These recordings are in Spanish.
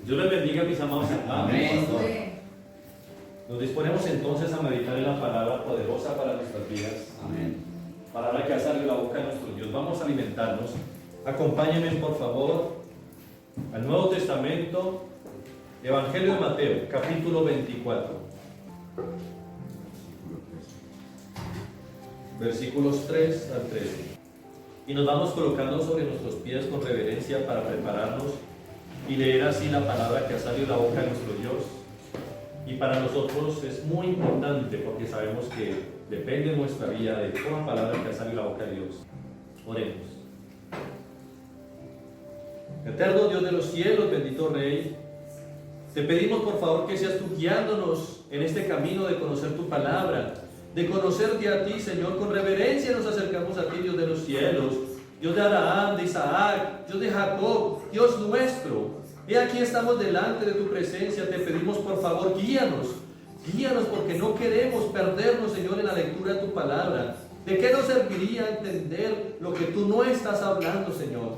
Dios les bendiga, mis amados hermanos. Amén. Nos disponemos entonces a meditar en la palabra poderosa para nuestras vidas. Amén. Palabra que ha salido de la boca de nuestro Dios. Vamos a alimentarnos. Acompáñenme, por favor, al Nuevo Testamento, Evangelio de Mateo, capítulo 24. Versículos 3 al 13. Y nos vamos colocando sobre nuestros pies con reverencia para prepararnos y leer así la palabra que ha salido de la boca de nuestro Dios. Y para nosotros es muy importante porque sabemos que depende nuestra vida de toda palabra que ha salido de la boca de Dios. Oremos. Eterno Dios de los cielos, bendito Rey, te pedimos por favor que seas tú guiándonos en este camino de conocer tu palabra, de conocerte a ti, Señor. Con reverencia nos acercamos a ti, Dios de los cielos, Dios de Abraham, de Isaac, Dios de Jacob, Dios nuestro. Y aquí estamos delante de tu presencia. Te pedimos por favor, guíanos porque no queremos perdernos, Señor, en la lectura de tu palabra. ¿De qué nos serviría entender lo que tú no estás hablando, Señor?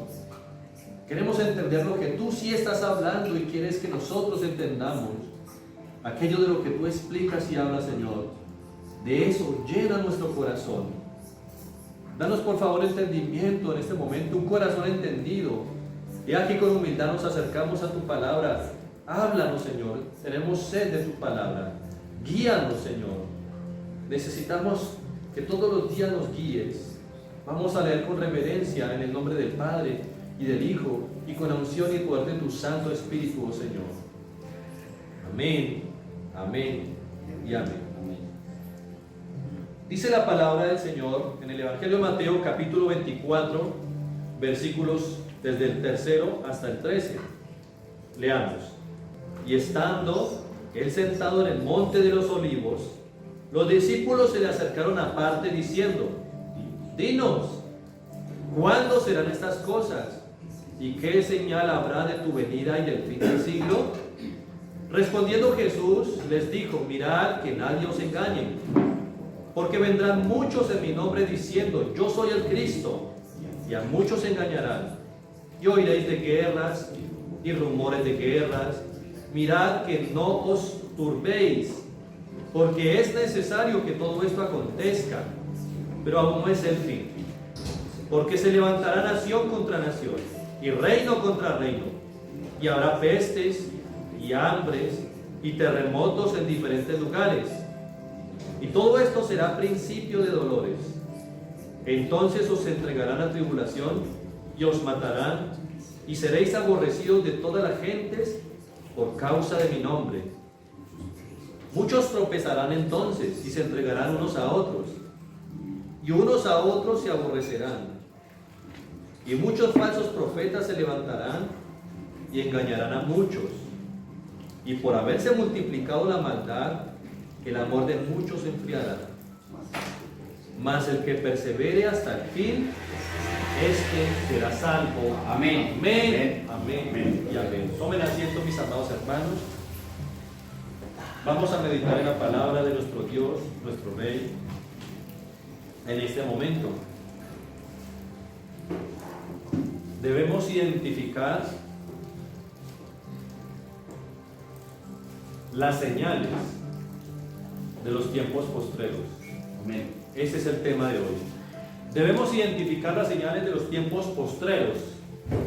Queremos entender lo que tú sí estás hablando y quieres que nosotros entendamos. Aquello de lo que tú explicas y hablas, Señor. De eso llena nuestro corazón. Danos por favor entendimiento en este momento, un corazón entendido. Y aquí con humildad nos acercamos a tu palabra. Háblanos, Señor. Tenemos sed de tu palabra. Guíanos, Señor. Necesitamos que todos los días nos guíes. Vamos a leer con reverencia en el nombre del Padre y del Hijo y con la unción y poder de tu Santo Espíritu, oh Señor. Amén, amén y amén. Dice la palabra del Señor en el Evangelio de Mateo, capítulo 24, versículos desde el 3 hasta el 13. Leamos. Y estando él sentado en el monte de los olivos, los discípulos se le acercaron aparte diciendo: Dinos, ¿cuándo serán estas cosas? ¿Y qué señal habrá de tu venida y del fin del siglo? Respondiendo Jesús les dijo: Mirad que nadie os engañe, porque vendrán muchos en mi nombre diciendo: Yo soy el Cristo, y a muchos engañarán. Y oiréis de guerras y rumores de guerras. Mirad que no os turbéis, porque es necesario que todo esto acontezca, pero aún no es el fin. Porque se levantará nación contra nación, y reino contra reino, y habrá pestes y hambres y terremotos en diferentes lugares. Y todo esto será principio de dolores. Entonces os entregarán a tribulación y os matarán, y seréis aborrecidos de todas las gentes por causa de mi nombre. Muchos tropezarán entonces y se entregarán unos a otros, y unos a otros se aborrecerán. Y muchos falsos profetas se levantarán y engañarán a muchos. Y por haberse multiplicado la maldad, el amor de muchos se enfriará. Mas el que persevere hasta el fin, este será salvo. Amén. Amén. Amén. Y amén. Tomen asiento, mis amados hermanos. Vamos a meditar en la palabra de nuestro Dios, nuestro Rey, en este momento. Debemos identificar las señales de los tiempos postreros. Amén. Ese es el tema de hoy. Debemos identificar las señales de los tiempos postreros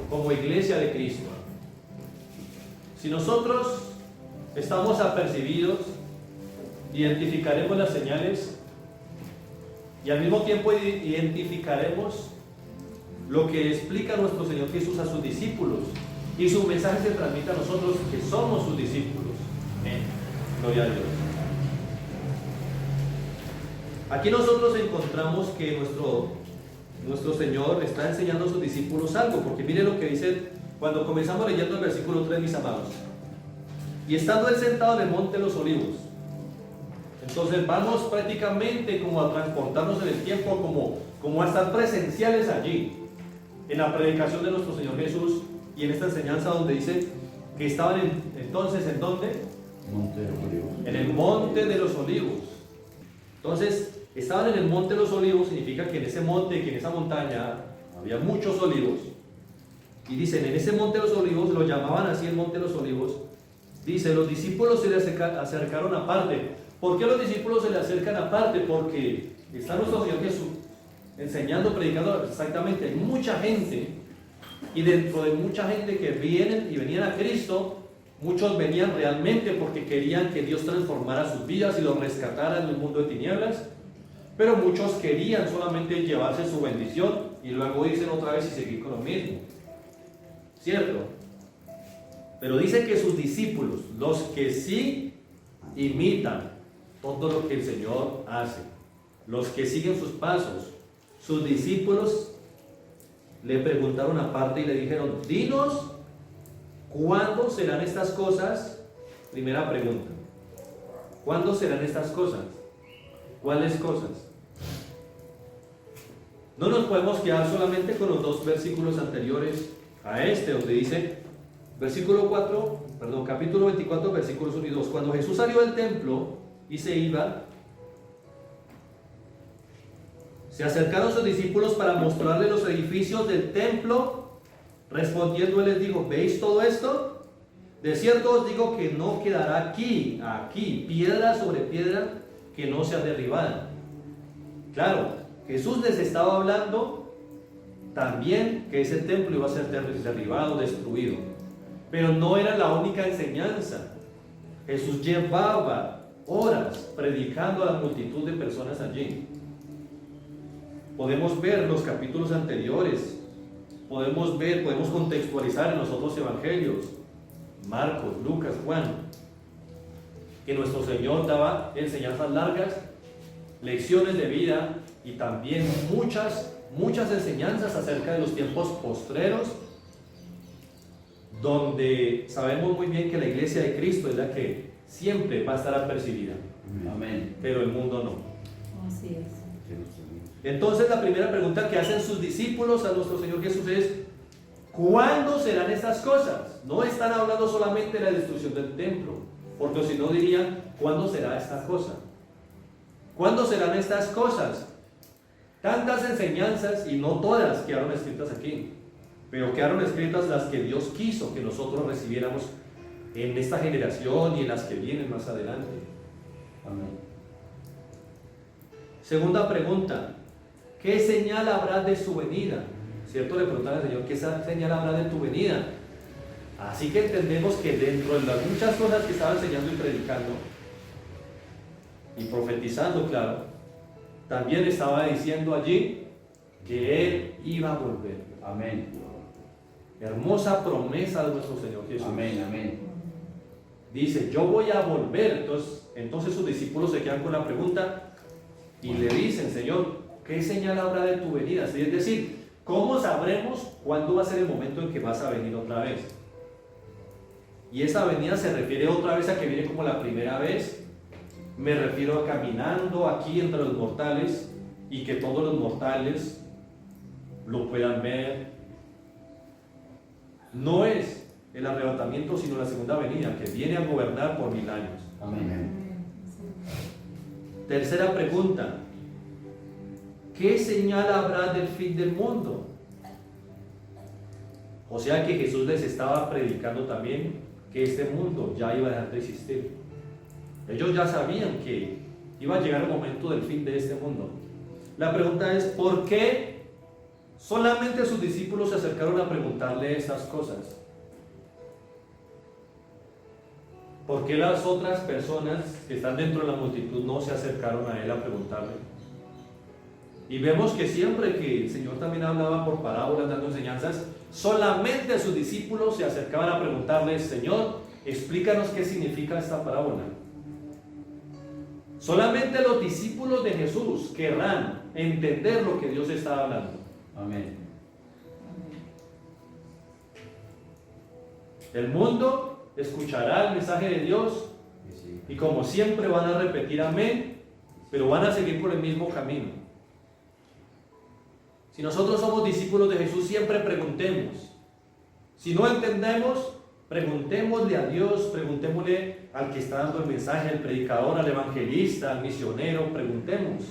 como iglesia de Cristo. Si nosotros estamos apercibidos, identificaremos las señales y al mismo tiempo identificaremos lo que explica nuestro Señor Jesús a sus discípulos, y su mensaje se transmite a nosotros que somos sus discípulos. Amén. Gloria a Dios. Aquí nosotros encontramos que nuestro Señor está enseñando a sus discípulos algo, porque mire lo que dice cuando comenzamos leyendo el versículo 3, mis amados. Y estando él sentado en el monte de los olivos. Entonces vamos prácticamente como a transportarnos en el tiempo, como a estar presenciales allí, en la predicación de nuestro Señor Jesús y en esta enseñanza donde dice que estaban entonces, ¿en dónde? Monte de los Olivos. En el monte de los olivos. Entonces, estaban en el monte de los olivos, significa que en ese monte, que en esa montaña, había muchos olivos. Y dicen, en ese monte de los olivos, lo llamaban así el monte de los olivos, dice, los discípulos se le acercaron aparte. ¿Por qué los discípulos se le acercan aparte? Porque está nuestro Señor Jesús enseñando, predicando exactamente. Hay mucha gente, y dentro de mucha gente que venían a Cristo, muchos venían realmente porque querían que Dios transformara sus vidas y los rescatara del mundo de tinieblas, pero muchos querían solamente llevarse su bendición y luego irse otra vez y seguir con lo mismo. ¿Cierto? Pero dice que sus discípulos, los que sí imitan todo lo que el Señor hace, los que siguen sus pasos, sus discípulos le preguntaron aparte y le dijeron, dinos, ¿cuándo serán estas cosas? Primera pregunta. ¿Cuándo serán estas cosas? ¿Cuáles cosas? No nos podemos quedar solamente con los dos versículos anteriores a este, donde dice, capítulo 24, versículos 1 y 2. Cuando Jesús salió del templo y se iba, se acercaron sus discípulos para mostrarle los edificios del templo. Respondiendo él les dijo, ¿veis todo esto? De cierto os digo que no quedará aquí, piedra sobre piedra que no sea derribada. Claro, Jesús les estaba hablando también que ese templo iba a ser derribado, destruido. Pero no era la única enseñanza. Jesús llevaba horas predicando a la multitud de personas allí. Podemos ver los capítulos anteriores, podemos contextualizar en los otros evangelios, Marcos, Lucas, Juan, que nuestro Señor daba enseñanzas largas, lecciones de vida y también muchas enseñanzas acerca de los tiempos postreros, donde sabemos muy bien que la iglesia de Cristo es la que siempre va a estar apercibida. Amén. Pero el mundo no. Así es. Entonces la primera pregunta que hacen sus discípulos a nuestro Señor Jesús es, ¿cuándo serán estas cosas? No están hablando solamente de la destrucción del templo, porque si no dirían, ¿cuándo será esta cosa? ¿Cuándo serán estas cosas? Tantas enseñanzas, y no todas quedaron escritas aquí, pero quedaron escritas las que Dios quiso que nosotros recibiéramos en esta generación y en las que vienen más adelante. Amén. Segunda pregunta, ¿qué señal habrá de su venida? ¿Cierto? Le preguntan al Señor, ¿qué señal habrá de tu venida? Así que entendemos que dentro de las muchas cosas que estaba enseñando y predicando y profetizando, claro, también estaba diciendo allí que Él iba a volver. Amén. Hermosa promesa de nuestro Señor Jesús. Amén, amén. Dice, yo voy a volver. Entonces sus discípulos se quedan con la pregunta y le dicen, Señor, ¿qué señal habrá de tu venida? Es decir, ¿cómo sabremos cuándo va a ser el momento en que vas a venir otra vez? Y esa venida se refiere otra vez a que viene como la primera vez. Me refiero a caminando aquí entre los mortales y que todos los mortales lo puedan ver. No es el arrebatamiento, sino la segunda venida, que viene a gobernar por 1000 años. Amén. Tercera pregunta, ¿qué señal habrá del fin del mundo? O sea que Jesús les estaba predicando también que este mundo ya iba a dejar de existir. Ellos ya sabían que iba a llegar el momento del fin de este mundo. La pregunta es, ¿por qué solamente sus discípulos se acercaron a preguntarle estas cosas? ¿Por qué las otras personas que están dentro de la multitud no se acercaron a él a preguntarle? Y vemos que siempre que el Señor también hablaba por parábolas, dando enseñanzas, solamente sus discípulos se acercaban a preguntarle, Señor, explícanos qué significa esta parábola. Solamente los discípulos de Jesús querrán entender lo que Dios está hablando. Amén. El mundo escuchará el mensaje de Dios y como siempre van a repetir amén, pero van a seguir por el mismo camino. Si nosotros somos discípulos de Jesús, siempre preguntemos. Si no entendemos, preguntémosle a Dios, preguntémosle al que está dando el mensaje, al predicador, al evangelista, al misionero, preguntemos.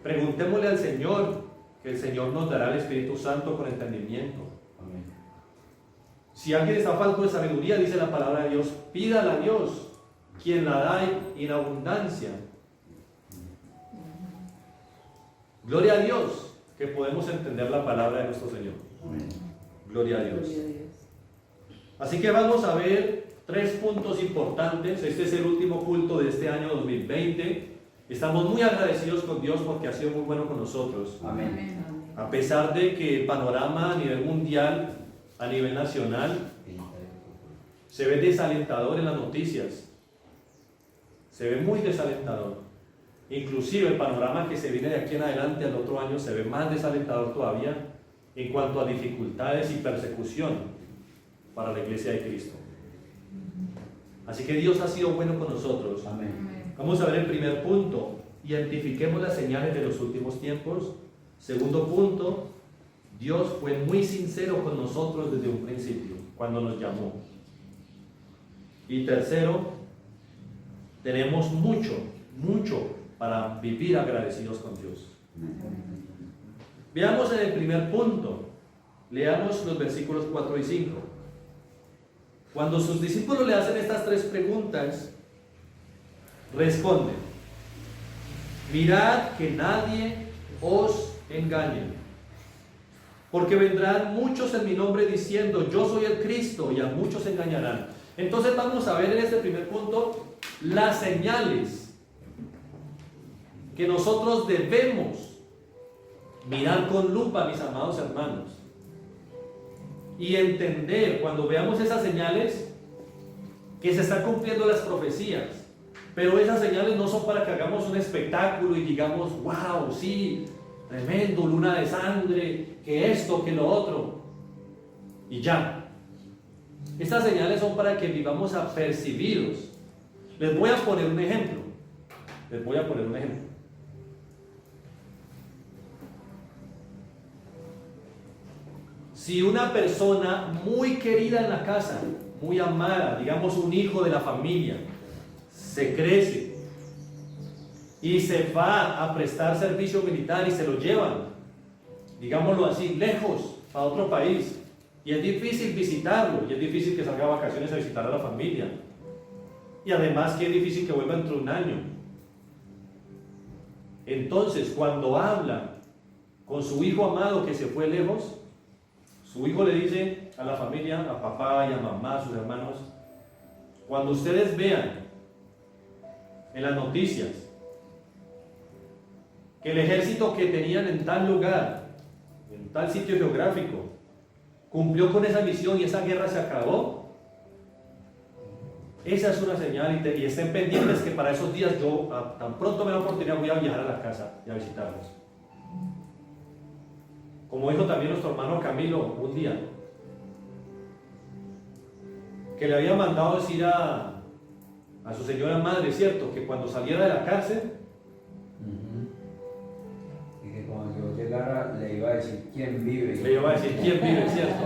Preguntémosle al Señor, que el Señor nos dará el Espíritu Santo con entendimiento. Si alguien está falto de sabiduría, dice la palabra de Dios, pídala a Dios, quien la da en abundancia. Gloria a Dios que podemos entender la palabra de nuestro Señor. Amén. Gloria a Dios. Así que vamos a ver 3 puntos importantes. Este es el último culto de este año 2020. Estamos muy agradecidos con Dios porque ha sido muy bueno con nosotros. Amén. A pesar de que el panorama a nivel mundial, a nivel nacional, se ve desalentador en las noticias. Se ve muy desalentador. Inclusive el panorama que se viene de aquí en adelante al otro año se ve más desalentador todavía en cuanto a dificultades y persecución para la iglesia de Cristo. Así que Dios ha sido bueno con nosotros. Amén. Vamos a ver el primer punto. Identifiquemos las señales de los últimos tiempos. Segundo punto, Dios fue muy sincero con nosotros desde un principio, cuando nos llamó. Y tercero, tenemos mucho para vivir agradecidos con Dios. Veamos en el primer punto, leamos los versículos 4 y 5. Cuando sus discípulos le hacen estas 3 preguntas, responden: mirad que nadie os engañe, porque vendrán muchos en mi nombre diciendo yo soy el Cristo, y a muchos engañarán. Entonces vamos a ver en este primer punto las señales que nosotros debemos mirar con lupa, mis amados hermanos, y entender cuando veamos esas señales que se están cumpliendo las profecías. Pero esas señales no son para que hagamos un espectáculo y digamos, wow, sí, tremendo, luna de sangre, que esto, que lo otro, y ya. Estas señales son para que vivamos apercibidos. Les voy a poner un ejemplo. Si una persona muy querida en la casa, muy amada, digamos un hijo de la familia, se crece y se va a prestar servicio militar y se lo llevan, digámoslo así, lejos, a otro país, y es difícil visitarlo, y es difícil que salga a vacaciones a visitar a la familia, y además que es difícil que vuelva dentro de un año. Entonces, cuando habla con su hijo amado que se fue lejos, su hijo le dice a la familia, a papá y a mamá, a sus hermanos: cuando ustedes vean en las noticias que el ejército que tenían en tal lugar, en tal sitio geográfico, cumplió con esa misión y esa guerra se acabó, esa es una señal, y estén pendientes que para esos días yo, tan pronto me da oportunidad, voy a viajar a la casa y a visitarlos. Como dijo también nuestro hermano Camilo un día, que le había mandado decir a su señora madre, ¿cierto?, que cuando saliera de la cárcel, y que cuando yo llegara le iba a decir quién vive. ¿cierto?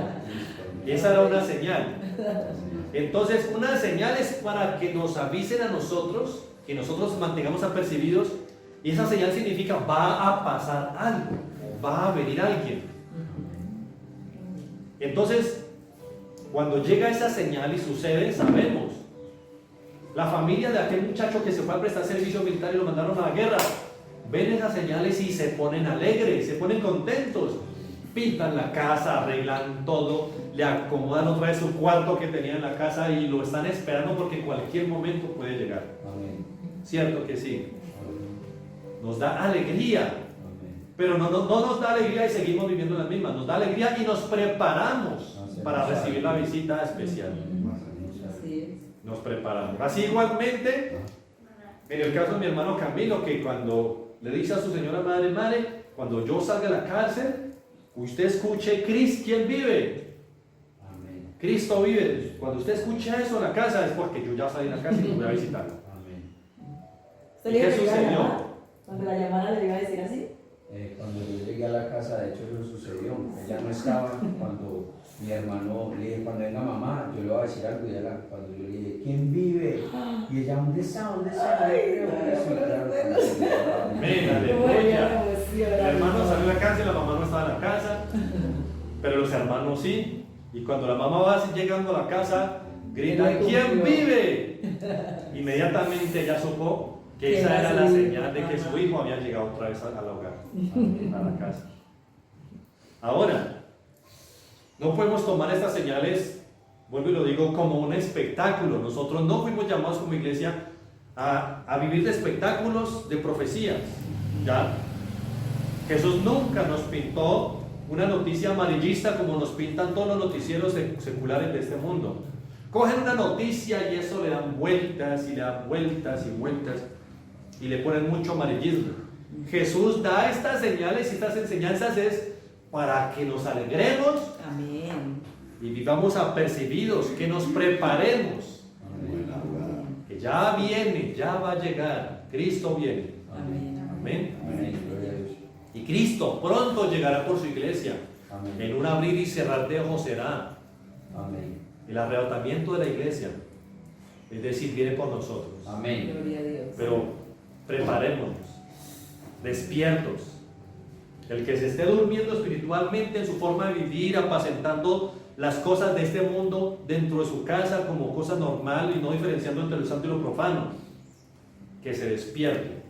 Y esa era una señal. Entonces, una señal es para que nos avisen a nosotros, que nosotros mantengamos apercibidos, y esa señal significa va a pasar algo, va a venir alguien. Entonces, cuando llega esa señal y sucede, sabemos. La familia de aquel muchacho que se fue a prestar servicio militar y lo mandaron a la guerra, ven esas señales y se ponen alegres, se ponen contentos, pintan la casa, arreglan todo, le acomodan otra vez su cuarto que tenía en la casa y lo están esperando porque en cualquier momento puede llegar. Amén. ¿Cierto que sí? Amén. Nos da alegría, Amén. pero no nos da alegría y seguimos viviendo las mismas, nos da alegría y nos preparamos para recibir la visita especial. Nos preparamos. Así igualmente, en el caso de mi hermano Camilo, que cuando le dice a su señora madre, madre, cuando yo salga de la cárcel, usted escuche, ¿quién vive? Amén. Cristo vive. Cuando usted escuche eso en la casa, es porque yo ya salí de la casa y voy a visitarlo. Amén. ¿Y qué sucedió? Cuando la llamara le iba a decir así. Cuando yo llegué a la casa, de hecho eso sucedió. Ella no estaba cuando mi hermano le dije, cuando venga mamá, yo le voy a decir algo, y ella, cuando yo le dije, ¿quién vive? Y ella, ¿dónde está? Amén, aleluya. El hermano salió de la cárcel, la mamá no estaba en la casa, pero los hermanos sí. Y cuando la mamá va llegando a la casa, grita, Llegó tu ¿quién tío. vive? Inmediatamente ella supo que Que esa era era la su hijo. señal de que su Ajá. hijo había llegado otra vez al hogar, a la casa. Ahora, no podemos tomar estas señales, vuelvo y lo digo, como un espectáculo. Nosotros no fuimos llamados como iglesia a vivir de espectáculos, de profecías. ¿Ya? Jesús nunca nos pintó una noticia amarillista como nos pintan todos los noticieros seculares de este mundo. Cogen una noticia y eso le dan vueltas y le dan vueltas y vueltas y le ponen mucho amarillismo. Jesús da estas señales y estas enseñanzas es para que nos alegremos Amén. y vivamos apercibidos, que nos preparemos, que ya viene, ya va a llegar, Cristo viene. Amén. Amén. Amén. Gloria a Dios. Y Cristo pronto llegará por su iglesia. Amén. En un abrir y cerrar de ojos será Amén. el arrebatamiento de la iglesia. Es decir, viene por nosotros. Amén. Gloria a Dios. Pero preparémonos, despiertos. El que se esté durmiendo espiritualmente en su forma de vivir, apacentando las cosas de este mundo dentro de su casa como cosa normal y no diferenciando entre lo santo y lo profano, que se despierte.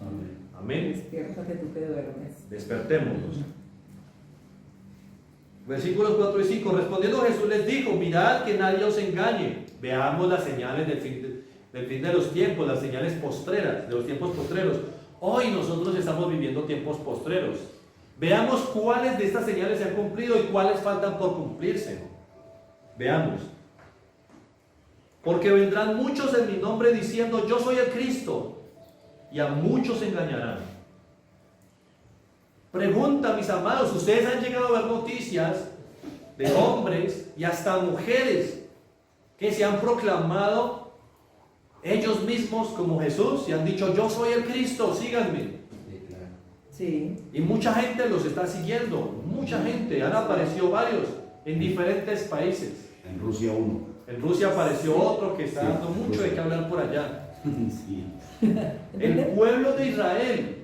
Amén. Amén. Despiértate tú que duermes. Despertémonos. Versículos 4 y 5. Respondiendo Jesús les dijo: mirad que nadie os engañe. Veamos las señales del fin de los tiempos, las señales postreras, de los tiempos postreros. Hoy nosotros estamos viviendo tiempos postreros. Veamos cuáles de estas señales se han cumplido y cuáles faltan por cumplirse. Veamos. Porque vendrán muchos en mi nombre diciendo: yo soy el Cristo, y a muchos engañarán. Pregunta, mis amados, ustedes han llegado a ver noticias de hombres y hasta mujeres que se han proclamado ellos mismos como Jesús y han dicho: yo soy el Cristo, síganme. Sí, claro. Sí. Y mucha gente los está siguiendo, mucha gente, han aparecido varios en diferentes países. En Rusia uno. En Rusia apareció otro que está Sí, dando mucho de Rusia. qué hablar por allá. Sí. El pueblo de Israel,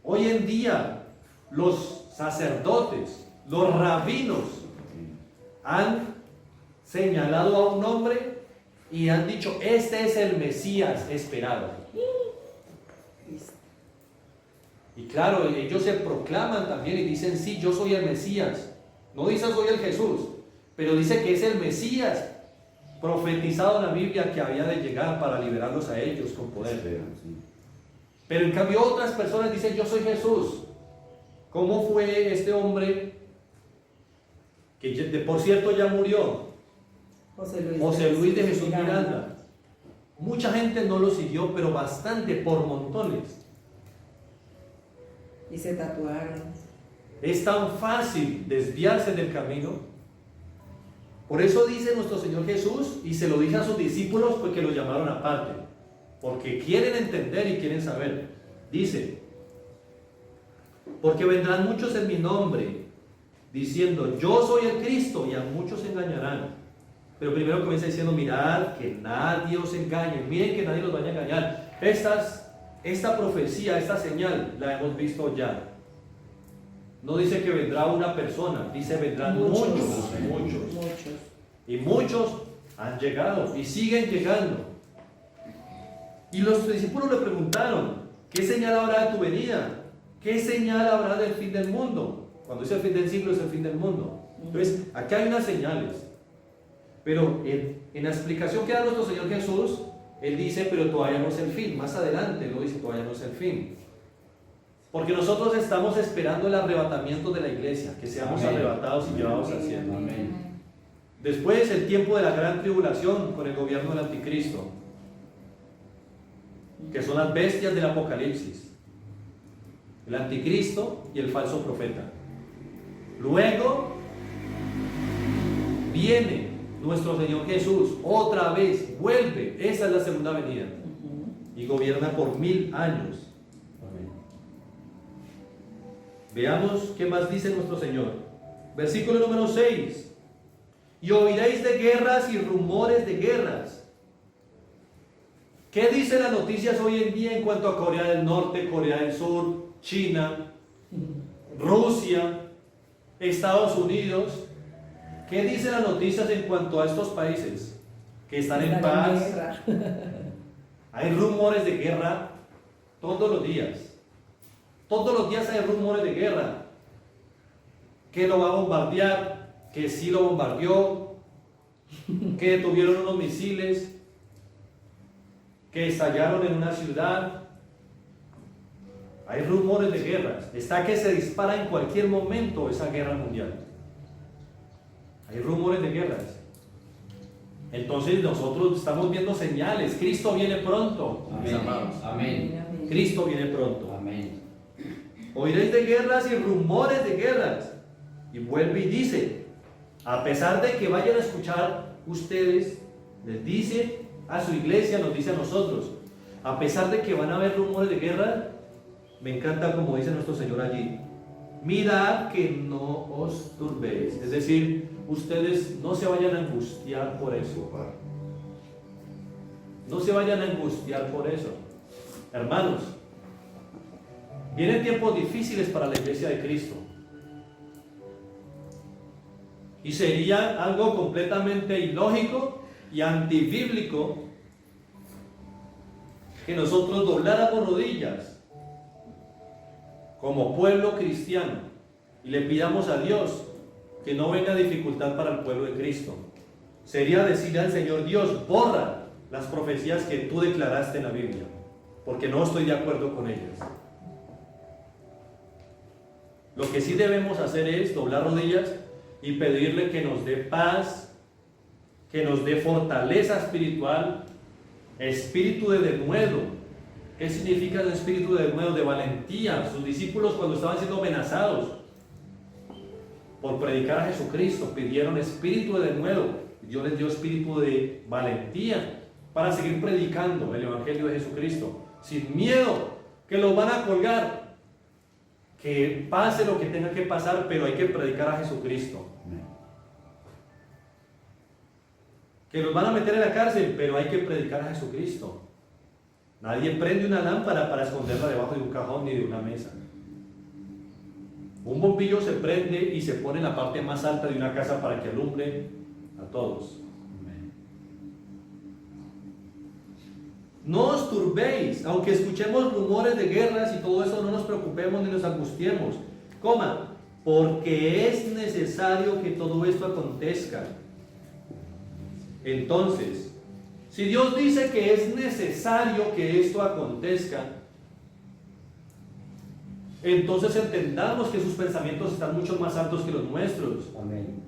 hoy en día, los sacerdotes, los rabinos, han señalado a un hombre y han dicho: este es el Mesías esperado. Y claro, ellos se proclaman también y dicen: sí, yo soy el Mesías. No dice soy el Jesús, pero dice que es el Mesías profetizado en la Biblia que había de llegar para liberarlos a ellos con poder. Sí. Pero en cambio otras personas dicen: yo soy Jesús. ¿Cómo fue este hombre que por cierto ya murió? José Luis de Jesús Miranda. Mucha gente no lo siguió, pero bastante, por montones. Y se tatuaron. Es tan fácil desviarse del camino. Por eso dice nuestro Señor Jesús, y se lo dice a sus discípulos porque lo llamaron aparte, porque quieren entender y quieren saber. Dice: porque vendrán muchos en mi nombre diciendo: yo soy el Cristo, y a muchos engañarán. Pero primero comienza diciendo: mirad que nadie os engañe. Miren que nadie los vaya a engañar. Esta profecía, esta señal la hemos visto ya. No dice que vendrá una persona, dice vendrán muchos. Y muchos han llegado y siguen llegando. Y los discípulos le preguntaron: ¿qué señal habrá de tu venida? ¿Qué señal habrá del fin del mundo? Cuando dice el fin del siglo es el fin del mundo. Entonces, aquí hay unas señales. Pero en la explicación que da nuestro Señor Jesús, Él dice: pero todavía no es el fin. Más adelante lo dice: todavía no es el fin. Porque nosotros estamos esperando el arrebatamiento de la iglesia, que seamos Amén. arrebatados y llevados al cielo. Amén. Después el tiempo de la gran tribulación con el gobierno del anticristo, que son las bestias del Apocalipsis, el anticristo y el falso profeta. Luego viene nuestro Señor Jesús, otra vez vuelve, esa es la segunda venida, y gobierna por 1000 años. Amén. Veamos qué más dice nuestro Señor. Versículo número 6. Y oiréis de guerras y rumores de guerras. ¿Qué dicen las noticias hoy en día en cuanto a Corea del Norte, Corea del Sur, China, Rusia, Estados Unidos? ¿Qué dicen las noticias en cuanto a estos países que están en paz? guerra. Hay rumores de guerra todos los días. Todos los días hay rumores de guerra. Que lo va a bombardear, que sí lo bombardeó, que detuvieron unos misiles, que estallaron en una ciudad. Hay rumores de guerras. Está que se dispara en cualquier momento esa guerra mundial. Hay rumores de guerras. Entonces nosotros estamos viendo señales. Cristo viene pronto, mis Amén. amados. Amén. Cristo viene pronto. Amén. Oiréis de guerras y rumores de guerras. Y vuelve y dice, a pesar de que vayan a escuchar ustedes, les dice a su iglesia, nos dice a nosotros, a pesar de que van a haber rumores de guerra, me encanta como dice nuestro Señor allí, mirad que no os turbéis. Es decir, ustedes no se vayan a angustiar por eso. No se vayan a angustiar por eso. Hermanos, vienen tiempos difíciles para la iglesia de Cristo. Y sería algo completamente ilógico y antibíblico que nosotros dobláramos rodillas como pueblo cristiano y le pidamos a Dios que no venga dificultad para el pueblo de Cristo. Sería decirle al Señor, Dios, borra las profecías que tú declaraste en la Biblia, porque no estoy de acuerdo con ellas. Lo que sí debemos hacer es doblar rodillas y pedirle que nos dé paz, que nos dé fortaleza espiritual, espíritu de denuedo. ¿Qué significa el espíritu de denuedo? De valentía. Sus discípulos, cuando estaban siendo amenazados por predicar a Jesucristo, pidieron espíritu de denuedo. Dios les dio espíritu de valentía para seguir predicando el evangelio de Jesucristo sin miedo, que los van a colgar, que pase lo que tenga que pasar, pero hay que predicar a Jesucristo. Que los van a meter en la cárcel, pero hay que predicar a Jesucristo. Nadie prende una lámpara para esconderla debajo de un cajón ni de una mesa. Un bombillo se prende y se pone en la parte más alta de una casa para que alumbre a todos. No os turbéis, aunque escuchemos rumores de guerras y todo eso, no nos preocupemos ni nos angustiemos. Porque es necesario que todo esto acontezca. Entonces, si Dios dice que es necesario que esto acontezca, entonces entendamos que sus pensamientos están mucho más altos que los nuestros. Amén.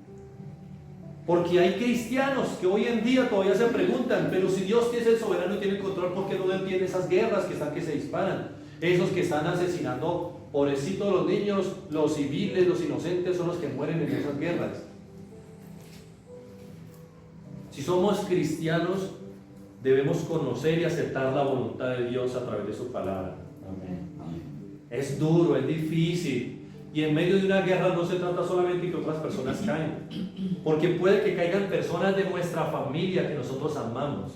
Porque hay cristianos que hoy en día todavía se preguntan, pero si Dios es el soberano y tiene el control, ¿por qué no detiene esas guerras que se disparan? Esos que están asesinando, pobrecitos los niños, los civiles, los inocentes son los que mueren en esas guerras. Si somos cristianos, debemos conocer y aceptar la voluntad de Dios a través de su palabra. Amén. Es duro, es difícil. Y en medio de una guerra no se trata solamente de que otras personas caigan, porque puede que caigan personas de nuestra familia que nosotros amamos.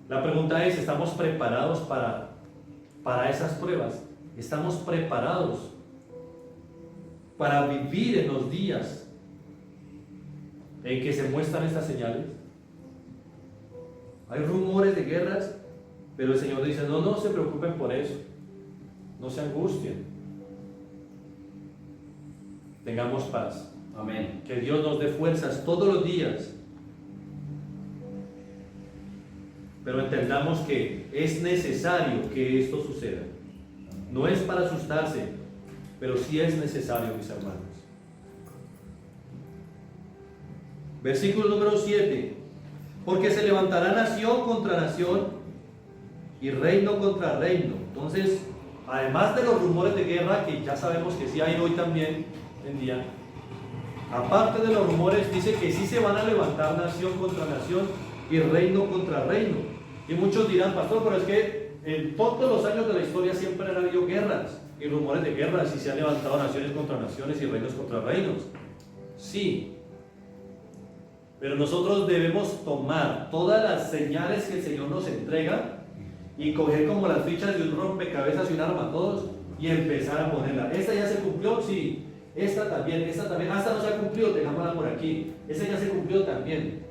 La pregunta es, ¿estamos preparados para esas pruebas? ¿Estamos preparados para vivir en los días en que se muestran estas señales? Hay rumores de guerras, pero el Señor dice, no se preocupen por eso, no se angustien. Tengamos paz. Amén. Que Dios nos dé fuerzas todos los días. Pero entendamos que es necesario que esto suceda. No es para asustarse, pero sí es necesario, mis hermanos. Versículo número 7. Porque se levantará nación contra nación y reino contra reino. Entonces, además de los rumores de guerra, que ya sabemos que sí hay hoy también en día, aparte de los rumores, dice que sí se van a levantar nación contra nación y reino contra reino. Y muchos dirán, pastor, pero es que en todos los años de la historia siempre han habido guerras y rumores de guerras y se han levantado naciones contra naciones y reinos contra reinos. Sí, pero nosotros debemos tomar todas las señales que el Señor nos entrega y coger como las fichas de un rompecabezas y un armatodos y empezar a ponerla. ¿Esta ya se cumplió? Sí. esta también, hasta no se ha cumplido, tengámosla por aquí, esa ya se cumplió también.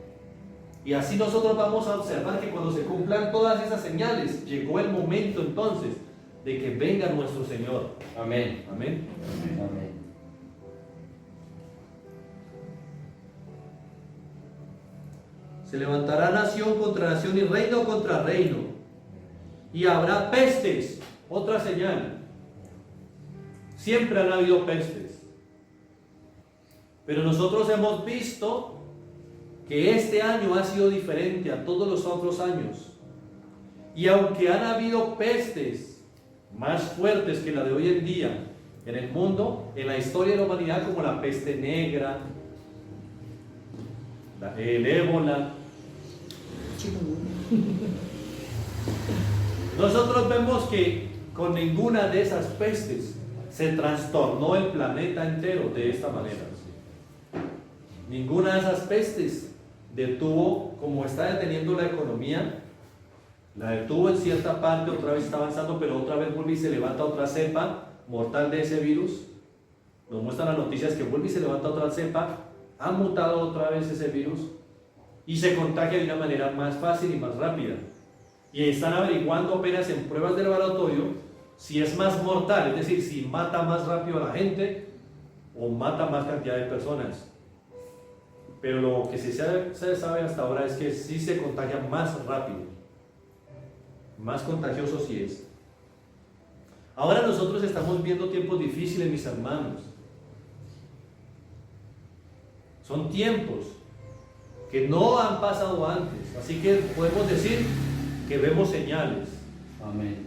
Y así nosotros vamos a observar que cuando se cumplan todas esas señales, llegó el momento entonces de que venga nuestro Señor. Amén. Amén. Amén. Se levantará nación contra nación y reino contra reino. Y habrá pestes, otra señal. Siempre han habido pestes. Pero nosotros hemos visto que este año ha sido diferente a todos los otros años. Y aunque han habido pestes más fuertes que la de hoy en día en el mundo, en la historia de la humanidad, como la peste negra, el ébola, nosotros vemos que con ninguna de esas pestes se trastornó el planeta entero de esta manera. Ninguna de esas pestes detuvo, como está deteniendo la economía, la detuvo en cierta parte, otra vez está avanzando, pero otra vez vuelve y se levanta otra cepa mortal de ese virus. Nos muestran las noticias que vuelve y se levanta otra cepa, ha mutado otra vez ese virus y se contagia de una manera más fácil y más rápida. Y están averiguando apenas en pruebas de laboratorio si es más mortal, es decir, si mata más rápido a la gente o mata más cantidad de personas. Pero lo que se sabe hasta ahora es que sí se contagia más rápido, más contagioso sí es. Ahora nosotros estamos viendo tiempos difíciles, mis hermanos. Son tiempos que no han pasado antes, así que podemos decir que vemos señales. Amén.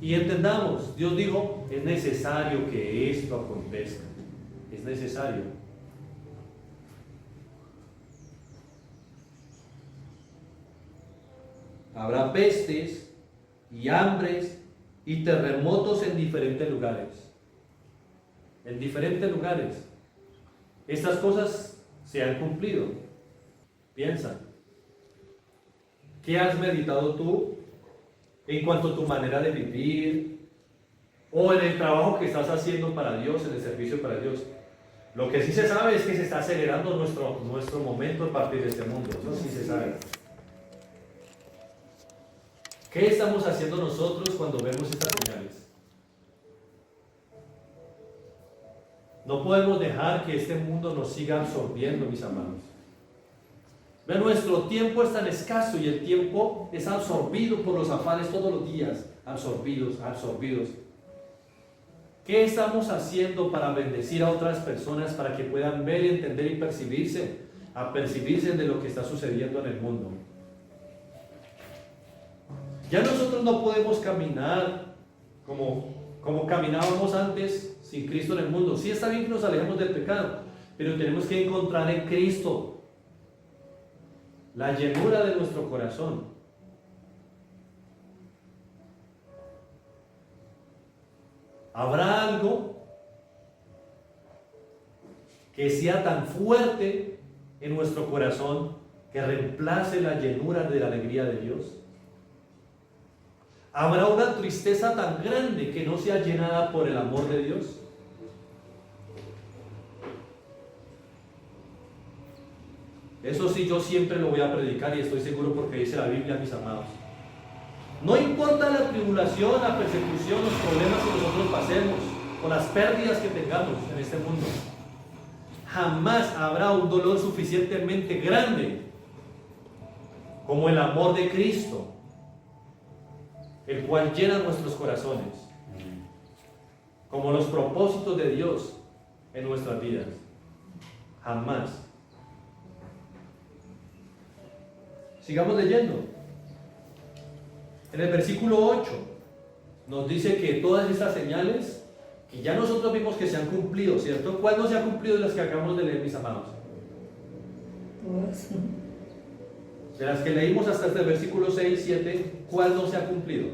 Y entendamos, Dios dijo, es necesario que esto acontezca, es necesario. Habrá pestes y hambres y terremotos en diferentes lugares. En diferentes lugares. Estas cosas se han cumplido. Piensa. ¿Qué has meditado tú en cuanto a tu manera de vivir o en el trabajo que estás haciendo para Dios, en el servicio para Dios? Lo que sí se sabe es que se está acelerando nuestro momento a partir de este mundo. Eso sí se sabe. ¿Qué estamos haciendo nosotros cuando vemos estas señales? No podemos dejar que este mundo nos siga absorbiendo, mis amados. Vean, nuestro tiempo es tan escaso y el tiempo es absorbido por los afanes todos los días. Absorbidos. ¿Qué estamos haciendo para bendecir a otras personas para que puedan ver, entender y percibirse de lo que está sucediendo en el mundo? Ya nosotros no podemos caminar como caminábamos antes sin Cristo en el mundo. Sí está bien que nos alejemos del pecado, pero tenemos que encontrar en Cristo la llenura de nuestro corazón. ¿Habrá algo que sea tan fuerte en nuestro corazón que reemplace la llenura de la alegría de Dios? ¿Habrá una tristeza tan grande que no sea llenada por el amor de Dios? Eso sí, yo siempre lo voy a predicar y estoy seguro porque dice la Biblia, mis amados. No importa la tribulación, la persecución, los problemas que nosotros pasemos o las pérdidas que tengamos en este mundo, jamás habrá un dolor suficientemente grande como el amor de Cristo, el cual llena nuestros corazones, como los propósitos de Dios en nuestras vidas. Jamás. Sigamos leyendo. En el versículo 8 nos dice que todas estas señales que ya nosotros vimos que se han cumplido, ¿cierto? ¿Cuál no se ha cumplido de las que acabamos de leer, mis amados? Todas. De las que leímos hasta el versículo 6, 7, ¿cuál no se ha cumplido?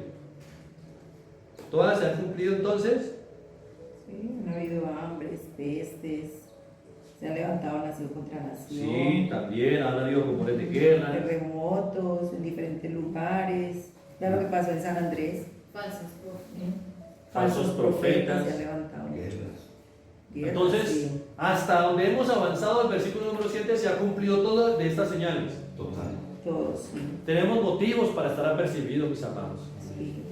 ¿Todas se han cumplido entonces? Sí, han habido hambres, pestes, se han levantado nación contra nación. Sí, también han habido rumores de guerra. Terremotos en diferentes lugares. Ya lo que pasó en San Andrés. Falsos Falsos profetas. se han levantado. Guerras. Entonces, hasta donde hemos avanzado, el versículo número 7 se ha cumplido todo de estas señales. Total. Todos, sí. Tenemos motivos para estar apercibidos, mis amados. Sí.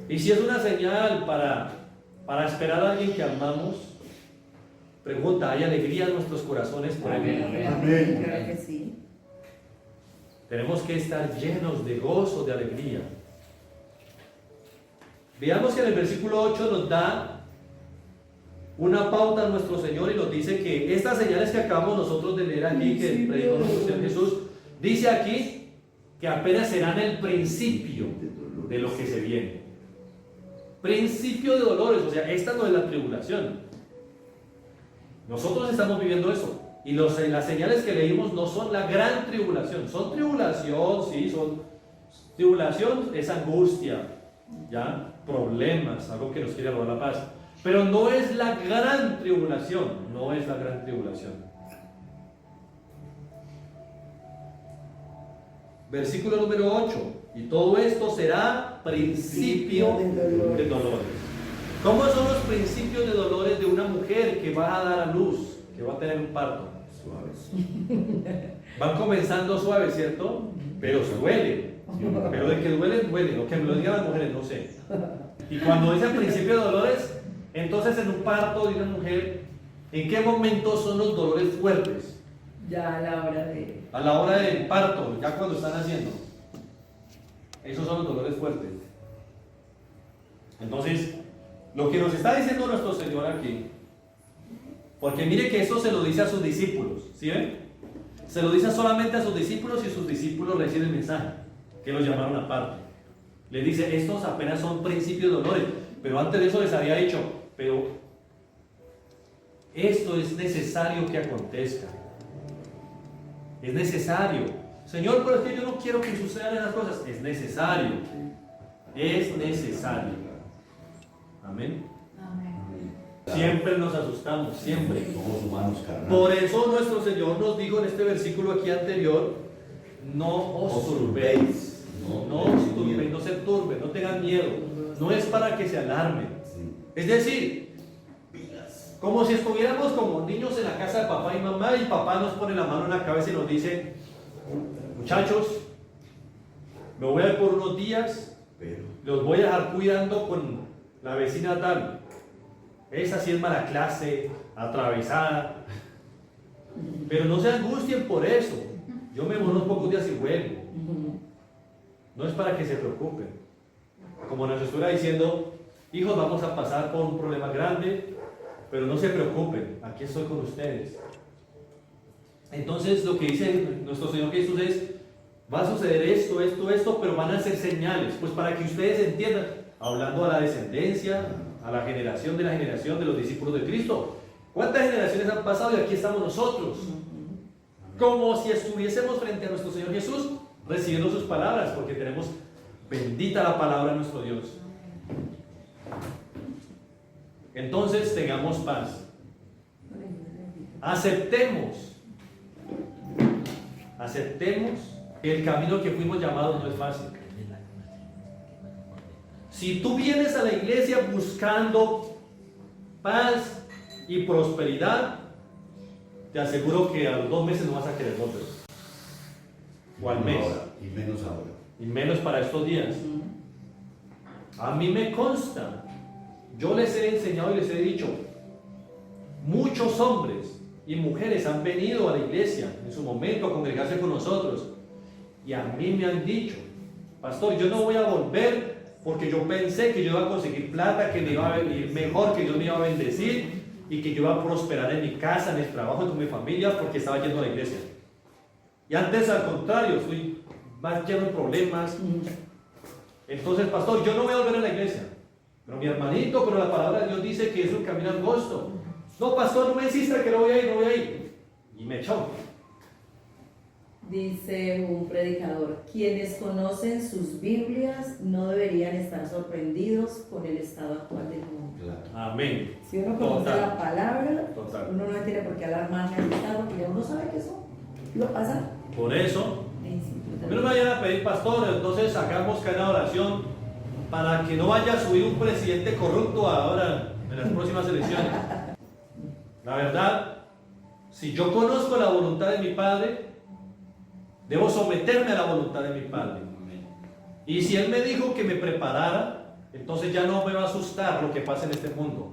Y si es una señal para esperar a alguien que amamos, pregunta, ¿hay alegría en nuestros corazones por él? Amén. Amén. Claro que sí. Tenemos que estar llenos de gozo, de alegría. Veamos que en el versículo 8 nos da una pauta a nuestro Señor y nos dice que estas señales que acabamos nosotros de leer aquí, que predicó nuestro Señor Jesús, dice aquí que apenas serán el principio de lo que se viene. Principio de dolores, o sea, esta no es la tribulación. Nosotros estamos viviendo eso. Y las señales que leímos no son la gran tribulación. Son tribulación, sí, son tribulación, es angustia, ya, problemas, algo que nos quiere robar la paz. Pero no es la gran tribulación, no es la gran tribulación. Versículo número 8. Y todo esto será principio de dolores. ¿Cómo son los principios de dolores de una mujer que va a dar a luz, que va a tener un parto? Suaves. Van comenzando suaves, ¿cierto? Pero duele. Pero de que duele, duele. Lo que me lo digan las mujeres, no sé. Y cuando dice principio de dolores, entonces en un parto de una mujer, ¿en qué momento son los dolores fuertes? Ya a la hora de... A la hora del parto, ya cuando están haciendo. Esos son los dolores fuertes. Entonces, lo que nos está diciendo nuestro Señor aquí, porque mire que eso se lo dice a sus discípulos, ¿sí ven? Se lo dice solamente a sus discípulos y sus discípulos reciben el mensaje, que los llamaron aparte. Les dice, estos apenas son principios de dolores, pero antes de eso les había dicho, pero esto es necesario que acontezca. Es necesario. Señor, pero es que yo no quiero que sucedan esas cosas. Es necesario. Es necesario. Amén. Siempre nos asustamos, siempre. Somos humanos carnales. Por eso nuestro Señor nos dijo en este versículo aquí anterior, no os turbéis. No os turbéis, no se turben, no tengan miedo. No es para que se alarmen. Es decir, como si estuviéramos como niños en la casa de papá y mamá y papá nos pone la mano en la cabeza y nos dice, muchachos, me voy a ir por unos días, los voy a dejar cuidando con la vecina tal. Esa sí es mala clase, atravesada. Pero no se angustien por eso. Yo me voy unos pocos días y vuelvo. No es para que se preocupen. Como nos estuviera diciendo, hijos, vamos a pasar por un problema grande, pero no se preocupen, aquí estoy con ustedes. Entonces lo que dice nuestro Señor Jesús es, va a suceder esto, esto, pero van a ser señales, pues para que ustedes entiendan, hablando a la descendencia, a la generación de los discípulos de Cristo. ¿Cuántas generaciones han pasado y aquí estamos nosotros? Como si estuviésemos frente a nuestro Señor Jesús, recibiendo sus palabras, porque tenemos bendita la palabra de nuestro Dios. Entonces tengamos paz. Aceptemos que el camino que fuimos llamados no es fácil. Si tú vienes a la iglesia buscando paz y prosperidad, te aseguro que a los 2 meses no vas a querer volver. O al mes. Y menos ahora. Y menos para estos días. A mí me consta. Yo les he enseñado y les he dicho, muchos hombres y mujeres han venido a la iglesia en su momento a congregarse con nosotros y a mí me han dicho, pastor, yo no voy a volver porque yo pensé que yo iba a conseguir plata, que me iba a venir mejor, que Dios me iba a bendecir y que yo iba a prosperar en mi casa, en el trabajo y con mi familia porque estaba yendo a la iglesia. Y antes al contrario, fui más lleno de problemas. Entonces, pastor, yo no voy a volver a la iglesia. Pero mi hermanito, pero la palabra de Dios dice que es un camino angosto. No, pastor, no me insista que no voy a ir. Y me echó. Dice un predicador, quienes conocen sus Biblias no deberían estar sorprendidos con el estado actual del mundo. Claro. Amén. Si uno conoce la palabra, Total. uno no tiene por qué alarmarse al estado, porque uno sabe que eso lo pasa. Por eso, no me vayan a pedir, pastor, entonces hagamos cada oración para que no vaya a subir un presidente corrupto ahora en las próximas elecciones. La verdad, si yo conozco la voluntad de mi Padre, debo someterme a la voluntad de mi Padre. Y si Él me dijo que me preparara, entonces ya no me va a asustar lo que pasa en este mundo.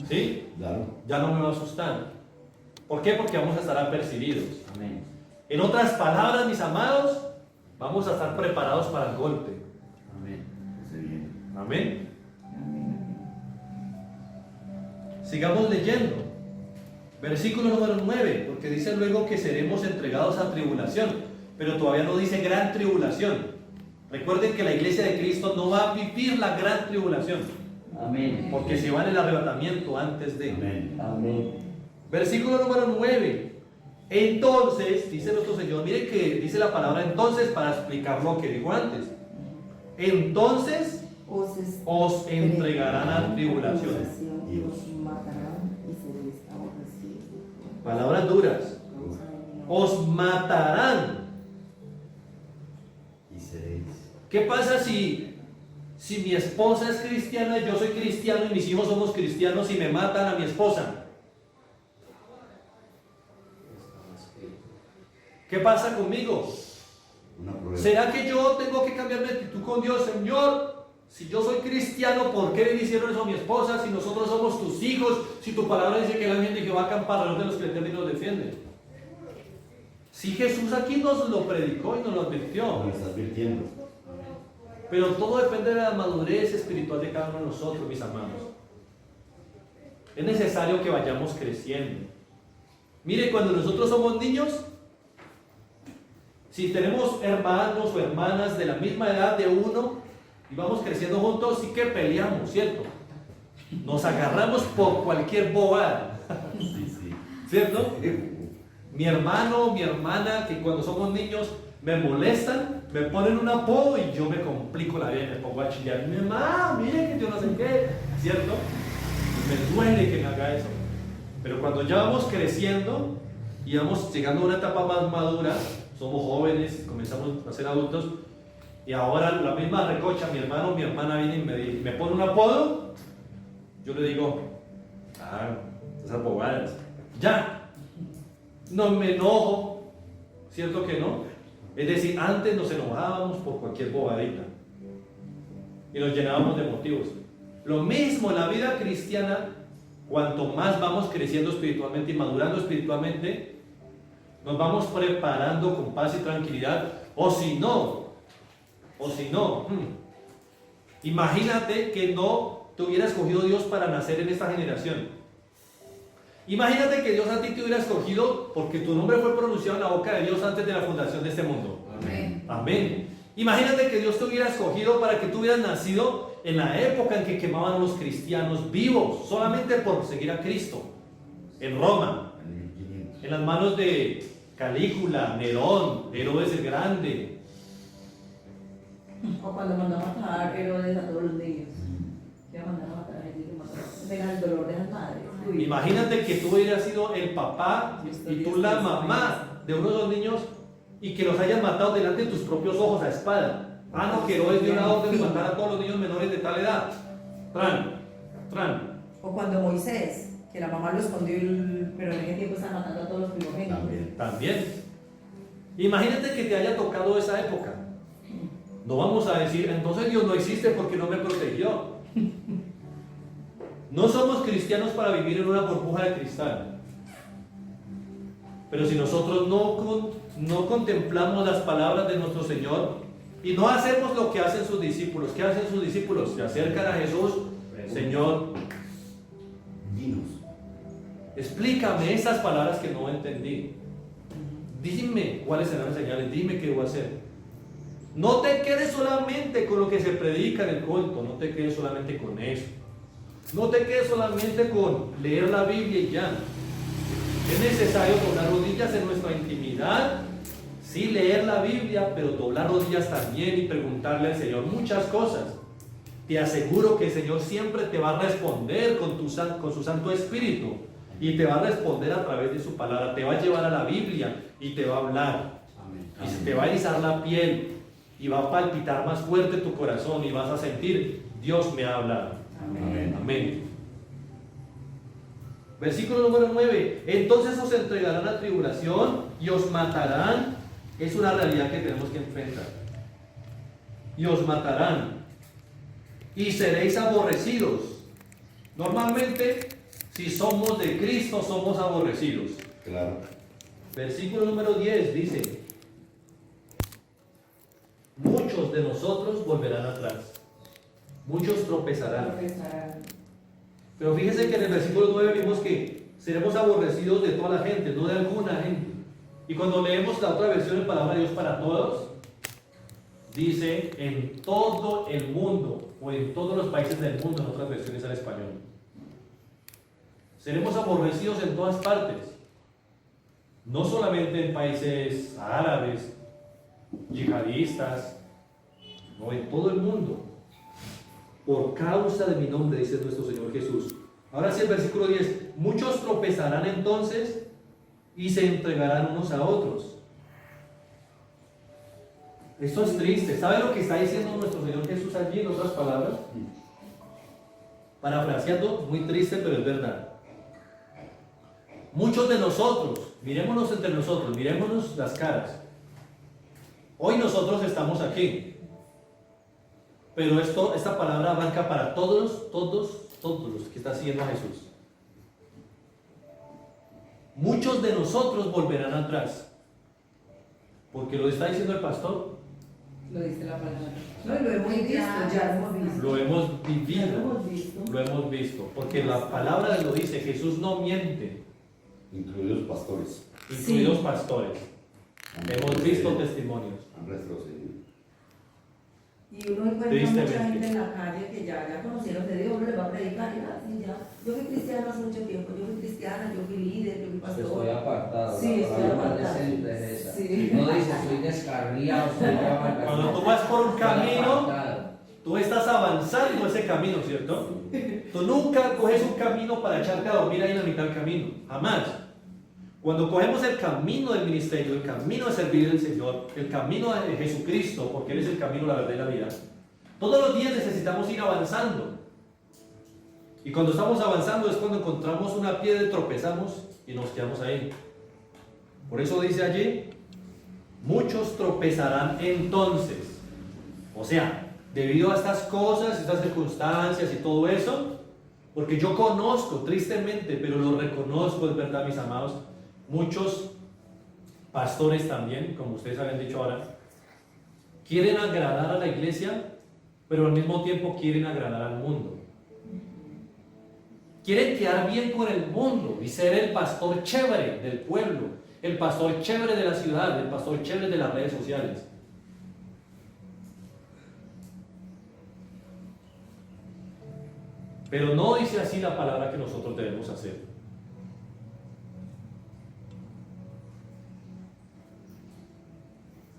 ¿Sí? Claro. Ya no me va a asustar. ¿Por qué? Porque vamos a estar apercibidos. Amén. En otras palabras, mis amados, vamos a estar preparados para el golpe. Amén. Esté bien. Amén. Sigamos leyendo. Versículo número 9, porque dice luego que seremos entregados a tribulación, pero todavía no dice gran tribulación. Recuerden que la iglesia de Cristo no va a vivir la gran tribulación, Amén. porque se va en el arrebatamiento antes de. Amén. Amén. Versículo número 9. Entonces, dice nuestro Señor, miren que dice la palabra entonces para explicar lo que dijo antes. Entonces os entregarán a tribulaciones. Y os matarán y seréis aborrecidos. Palabras duras. Os matarán. Y seréis. ¿Qué pasa si mi esposa es cristiana y yo soy cristiano y mis hijos somos cristianos y me matan a mi esposa? ¿Qué pasa conmigo? Una prueba. ¿Será que yo tengo que cambiar mi actitud con Dios? Señor, si yo soy cristiano, ¿por qué le hicieron eso a mi esposa? Si nosotros somos tus hijos, si tu palabra dice que el ángel de Jehová acampa alrededor de los que le temen y nos defiende. Si Jesús aquí nos lo predicó y nos lo advirtió. Me está advirtiendo. Pero todo depende de la madurez espiritual de cada uno de nosotros, mis amados. Es necesario que vayamos creciendo. Mire, cuando nosotros somos niños, si tenemos hermanos o hermanas de la misma edad de uno y vamos creciendo juntos, sí que peleamos, ¿cierto? Nos agarramos por cualquier bobada, Sí. ¿cierto? Mi hermano o mi hermana, que cuando somos niños me molestan, me ponen un apodo y yo me complico la vida, me pongo a chillar. Mi mamá, mire que yo no sé qué, ¿cierto? Me duele que me haga eso. Pero cuando ya vamos creciendo y vamos llegando a una etapa más madura, somos jóvenes, comenzamos a ser adultos, y ahora la misma recocha, mi hermano o mi hermana viene y me pone un apodo, yo le digo, esas bobadas, ya, no me enojo, ¿cierto que no? Es decir, antes nos enojábamos por cualquier bobadita y nos llenábamos de motivos. Lo mismo en la vida cristiana, cuanto más vamos creciendo espiritualmente y madurando espiritualmente, nos vamos preparando con paz y tranquilidad, o si no, imagínate que no te hubiera escogido Dios para nacer en esta generación. Imagínate que Dios a ti te hubiera escogido porque tu nombre fue pronunciado en la boca de Dios antes de la fundación de este mundo. Amén. Amén. Imagínate que Dios te hubiera escogido para que tú hubieras nacido en la época en que quemaban a los cristianos vivos, solamente por seguir a Cristo, en Roma, en las manos de Calígula, Nerón, Herodes el Grande. O cuando mandó a matar Herodes a todos los niños. Ya mandaron a matar a gente que mató. Venga el dolor de las madres. Uy. Imagínate que tú hubieras sido el papá y tú la mamá de uno de los niños y que los hayas matado delante de tus propios ojos a espada. No, que Herodes dio una orden de matar a todos los niños menores de tal edad. Tran. O cuando Moisés, que la mamá lo escondió, pero en ese tiempo estaba matando a todos los primogénitos. También. Imagínate que te haya tocado esa época. No vamos a decir, entonces Dios no existe porque no me protegió. No somos cristianos para vivir en una burbuja de cristal. Pero si nosotros no contemplamos las palabras de nuestro Señor y no hacemos lo que hacen sus discípulos, ¿qué hacen sus discípulos? Se acercan a Jesús, Señor, Dinos. explícame esas palabras que no entendí. Dime cuáles serán las señales, dime qué debo hacer. No te quedes solamente con lo que se predica en el culto, no te quedes solamente con eso. No te quedes solamente con leer la Biblia y ya. Es necesario doblar rodillas en nuestra intimidad, sí leer la Biblia, pero doblar rodillas también y preguntarle al Señor muchas cosas. Te aseguro que el Señor siempre te va a responder con su Santo Espíritu y te va a responder a través de su palabra. Te va a llevar a la Biblia y te va a hablar. Amén. Y se te va a erizar la piel y va a palpitar más fuerte tu corazón y vas a sentir, Dios me ha hablado. Amén. Amén. Versículo número 9. Entonces os entregarán a tribulación y os matarán. Es una realidad que tenemos que enfrentar. Y os matarán. Y seréis aborrecidos. Normalmente, si somos de Cristo, somos aborrecidos. Claro. Versículo número 10 dice: muchos de nosotros volverán atrás. Muchos tropezarán. Pero fíjense que en el versículo 9 vimos que seremos aborrecidos de toda la gente, no de alguna gente. Y cuando leemos la otra versión en Palabra de Dios para Todos, dice en todo el mundo, o en todos los países del mundo, en otras versiones al español. Seremos aborrecidos en todas partes. No solamente en países árabes, yihadistas, no, en todo el mundo. Por causa de mi nombre, dice nuestro Señor Jesús. Ahora sí, el versículo 10. Muchos tropezarán entonces y se entregarán unos a otros. Esto es triste. ¿Sabe lo que está diciendo nuestro Señor Jesús allí en otras palabras? Parafraseando, muy triste, pero es verdad. Muchos de nosotros, mirémonos entre nosotros, mirémonos las caras. Hoy nosotros estamos aquí. Pero esta palabra abarca para todos los que están siguiendo a Jesús. Muchos de nosotros volverán atrás. Porque lo está diciendo el pastor. Lo dice la palabra. No, y lo hemos visto, ya lo hemos visto. Lo hemos Ya vivido. lo hemos visto. Lo hemos visto. Porque la palabra lo dice. Jesús no miente. Incluidos pastores. Incluidos Sí. pastores. Han Hemos visto testimonios. Han retrocedido. Y uno encuentra Tristemente. mucha gente en la calle que ya conocieron de Dios, uno le va a predicar y así ya. Yo fui cristiano hace mucho tiempo, yo fui cristiana, yo fui líder, yo fui pastor. Estoy apartado. Sí, la estoy palabra más apartado. decente es esa. Sí. No dice, estoy descarriado, estoy amargado. Cuando tú vas por un Estoy camino, apartado. tú estás avanzando ese camino, ¿cierto? Tú nunca coges un camino para echarte a dormir ahí en la mitad del camino. Jamás. Cuando cogemos el camino del ministerio, el camino de servir al Señor, el camino de Jesucristo, porque Él es el camino, la verdad y la vida, todos los días necesitamos ir avanzando. Y cuando estamos avanzando es cuando encontramos una piedra, tropezamos y nos quedamos ahí. Por eso dice allí, muchos tropezarán entonces. O sea, debido a estas cosas, estas circunstancias y todo eso, porque yo conozco, tristemente, pero lo reconozco, es verdad, mis amados, muchos pastores también, como ustedes habían dicho ahora, quieren agradar a la iglesia, pero al mismo tiempo quieren agradar al mundo. Quieren quedar bien con el mundo y ser el pastor chévere del pueblo, el pastor chévere de la ciudad, el pastor chévere de las redes sociales. Pero no dice así la palabra que nosotros debemos hacer.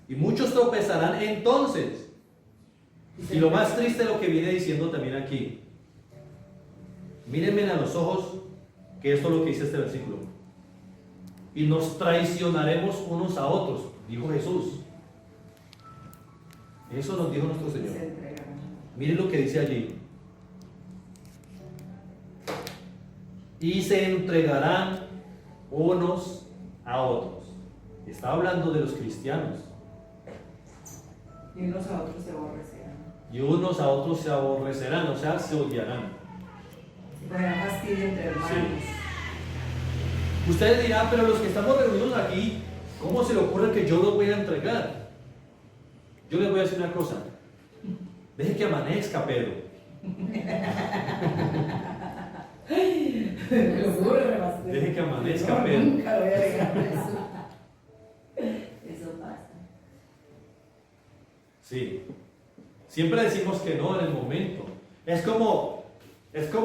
Y muchos tropezarán entonces. Y lo más triste es lo que viene diciendo también aquí. Mírenme a los ojos, que esto es lo que dice este versículo. Y nos traicionaremos unos a otros, dijo Jesús. Eso nos dijo nuestro Señor. Se entregaron. Miren lo que dice allí. Y se entregarán unos a otros. Está hablando de los cristianos. Y unos a otros se aborrecerán. Y unos a otros se aborrecerán, o sea, se odiarán. Cogerán fastidio entre hermanos. Ustedes dirán, pero los que estamos reunidos aquí, ¿cómo se le ocurre que yo los voy a entregar? Yo les voy a decir una cosa. Deje que amanezca, Pedro. Deje que amanezca, Pedro. Nunca lo voy a dejar eso. Eso pasa. Sí. Siempre decimos que no en el momento. Es como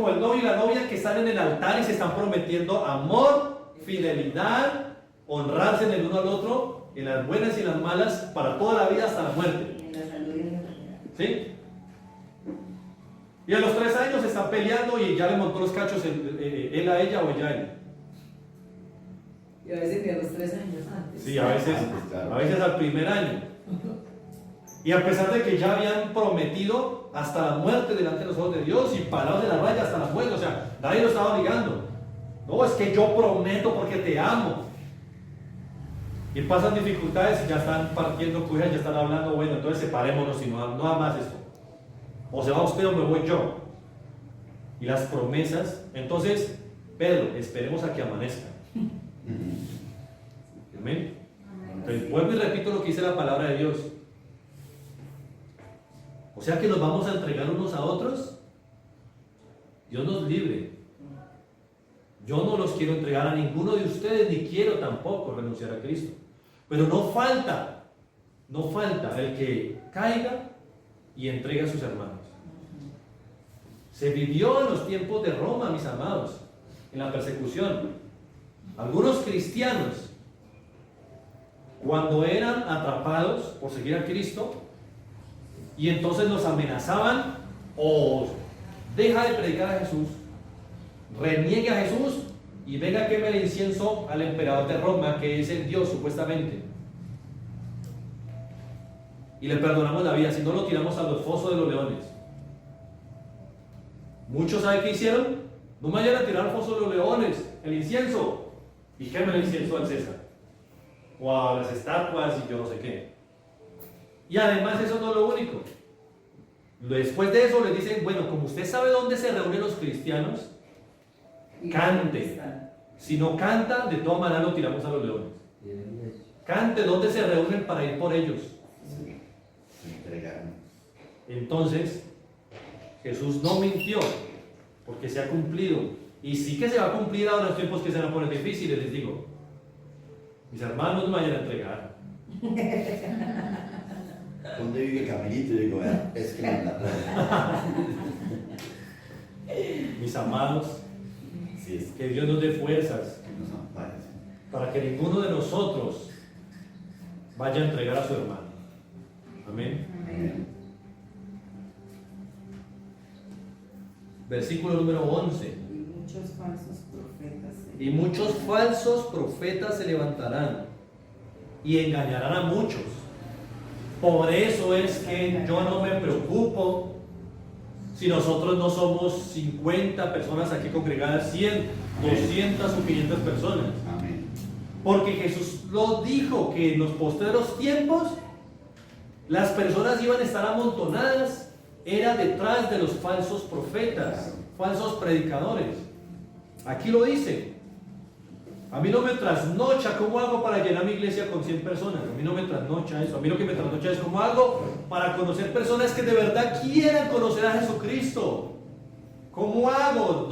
el novio y la novia que están en el altar y se están prometiendo amor, fidelidad, honrarse en el uno al otro, en las buenas y en las malas, para toda la vida hasta la muerte. En la salud y en la enfermedad. ¿Sí? Y a los 3 años se están peleando y ya le montó los cachos él a ella o ella a él. Y a veces ni a los 3 años antes. Sí, a veces al primer año. Y a pesar de que ya habían prometido hasta la muerte delante de los ojos de Dios y parados de la raya hasta la muerte, o sea, nadie lo estaba obligando. No, es que yo prometo porque te amo. Y pasan dificultades y ya están partiendo cujas, ya están hablando, bueno, entonces separémonos y no más esto. O se va usted o me voy yo. Y las promesas, entonces, Pedro, esperemos a que amanezca. Amén. Entonces, vuelvo y repito lo que dice la palabra de Dios. O sea que nos vamos a entregar unos a otros. Dios nos libre. Yo no los quiero entregar a ninguno de ustedes, ni quiero tampoco renunciar a Cristo. Pero no falta el que caiga y entregue a sus hermanos. Se vivió en los tiempos de Roma, mis amados, en la persecución. Algunos cristianos, cuando eran atrapados por seguir a Cristo, y entonces los amenazaban, o deja de predicar a Jesús, reniegue a Jesús y venga a quemar el incienso al emperador de Roma, que es el Dios supuestamente, y le perdonamos la vida, si no lo tiramos a los fosos de los leones. Muchos, ¿saben qué hicieron? No me vayan a tirar al foso de los leones el incienso, y quemen el incienso al César o a las estatuas y yo no sé qué. Y además eso no es lo único. Después de eso les dicen, bueno, como usted sabe dónde se reúnen los cristianos, cante. Si no canta, de todas maneras lo tiramos a los leones. Cante dónde se reúnen para ir por ellos. Se entregaron. Entonces, Jesús no mintió, porque se ha cumplido. Y sí que se va a cumplir ahora en los tiempos que se van a poner difíciles, les digo. Mis hermanos no me vayan a entregar. ¿Dónde vive el camelito? Yo digo, vea, es que en la playa. Mis amados, Sí, es que Dios nos dé fuerzas que nos ampare. para que ninguno de nosotros vaya a entregar a su hermano. Amén. Amén. Versículo número 11. Y muchos falsos profetas. Y muchos falsos profetas se levantarán y engañarán a muchos. Por eso es que yo no me preocupo si nosotros no somos 50 personas aquí congregadas, 100, 200 o 500 personas. Amén. Porque Jesús lo dijo, que en los postreros tiempos las personas iban a estar amontonadas, era detrás de los falsos profetas, falsos predicadores. Aquí lo dice. A mí no me trasnocha cómo hago para llenar mi iglesia con 100 personas. A mí no me trasnocha eso. A mí lo que me trasnocha es cómo hago para conocer personas que de verdad quieran conocer a Jesucristo. ¿Cómo hago?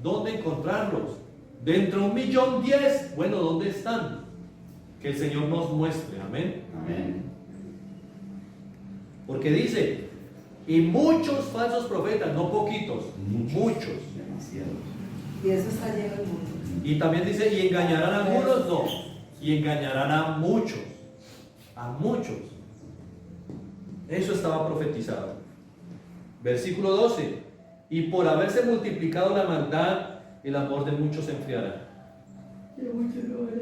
¿Dónde encontrarlos? ¿Dentro de 1.010.000? Bueno, ¿dónde están? Que el Señor nos muestre. Amén. Amén. Porque dice, y muchos falsos profetas, no poquitos, muchos. Demasiados. Y eso está lleno el mundo. Y también dice, y engañarán a algunos, no, y engañarán a muchos, a muchos. Eso estaba profetizado. Versículo 12, y por haberse multiplicado la maldad, el amor de muchos se enfriará.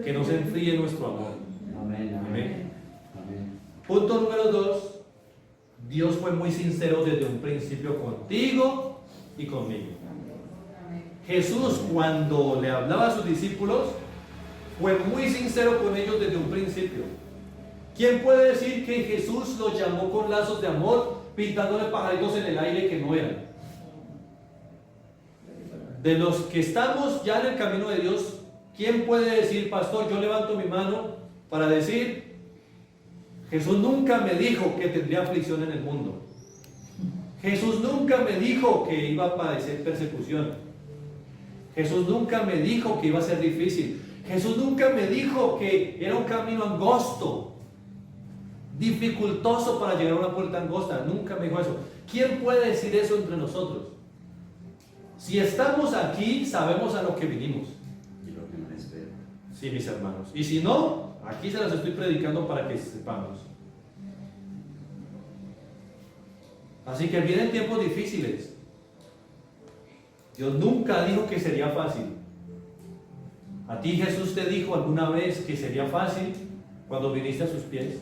Que no se enfríe nuestro amor. Amén. Amén. Amén. Punto número 2, Dios fue muy sincero desde un principio contigo y conmigo. Jesús, cuando le hablaba a sus discípulos, fue muy sincero con ellos desde un principio. ¿Quién puede decir que Jesús los llamó con lazos de amor, pintándole pajaritos en el aire que no eran? De los que estamos ya en el camino de Dios, ¿quién puede decir, pastor, yo levanto mi mano para decir, Jesús nunca me dijo que tendría aflicción en el mundo? Jesús nunca me dijo que iba a padecer persecución. Jesús nunca me dijo que iba a ser difícil. Jesús nunca me dijo que era un camino angosto, dificultoso para llegar a una puerta angosta. Nunca me dijo eso. ¿Quién puede decir eso entre nosotros? Si estamos aquí, sabemos a lo que vinimos. Y lo que nos espera. Sí, mis hermanos. Y si no, aquí se las estoy predicando para que sepamos. Así que vienen tiempos difíciles. Dios nunca dijo que sería fácil. ¿A ti Jesús te dijo alguna vez que sería fácil cuando viniste a sus pies?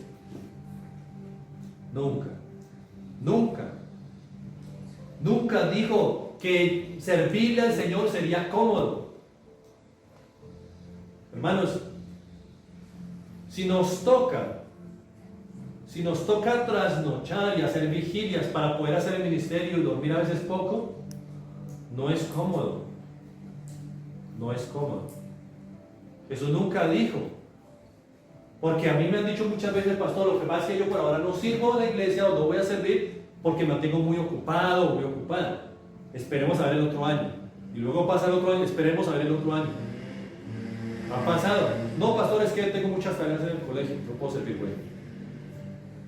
Nunca. Nunca. Nunca dijo que servirle al Señor sería cómodo. Hermanos, si nos toca trasnochar y hacer vigilias para poder hacer el ministerio y dormir a veces poco, no es cómodo. No es cómodo. Jesús nunca dijo, porque a mí me han dicho muchas veces, pastor, lo que pasa es que yo por ahora no sirvo a la iglesia o no voy a servir porque me mantengo muy ocupado o muy ocupada. Esperemos a ver el otro año. Y luego pasa el otro año, esperemos a ver el otro año. Ha pasado. No, pastor, es que tengo muchas tareas en el colegio, no puedo servir, güey.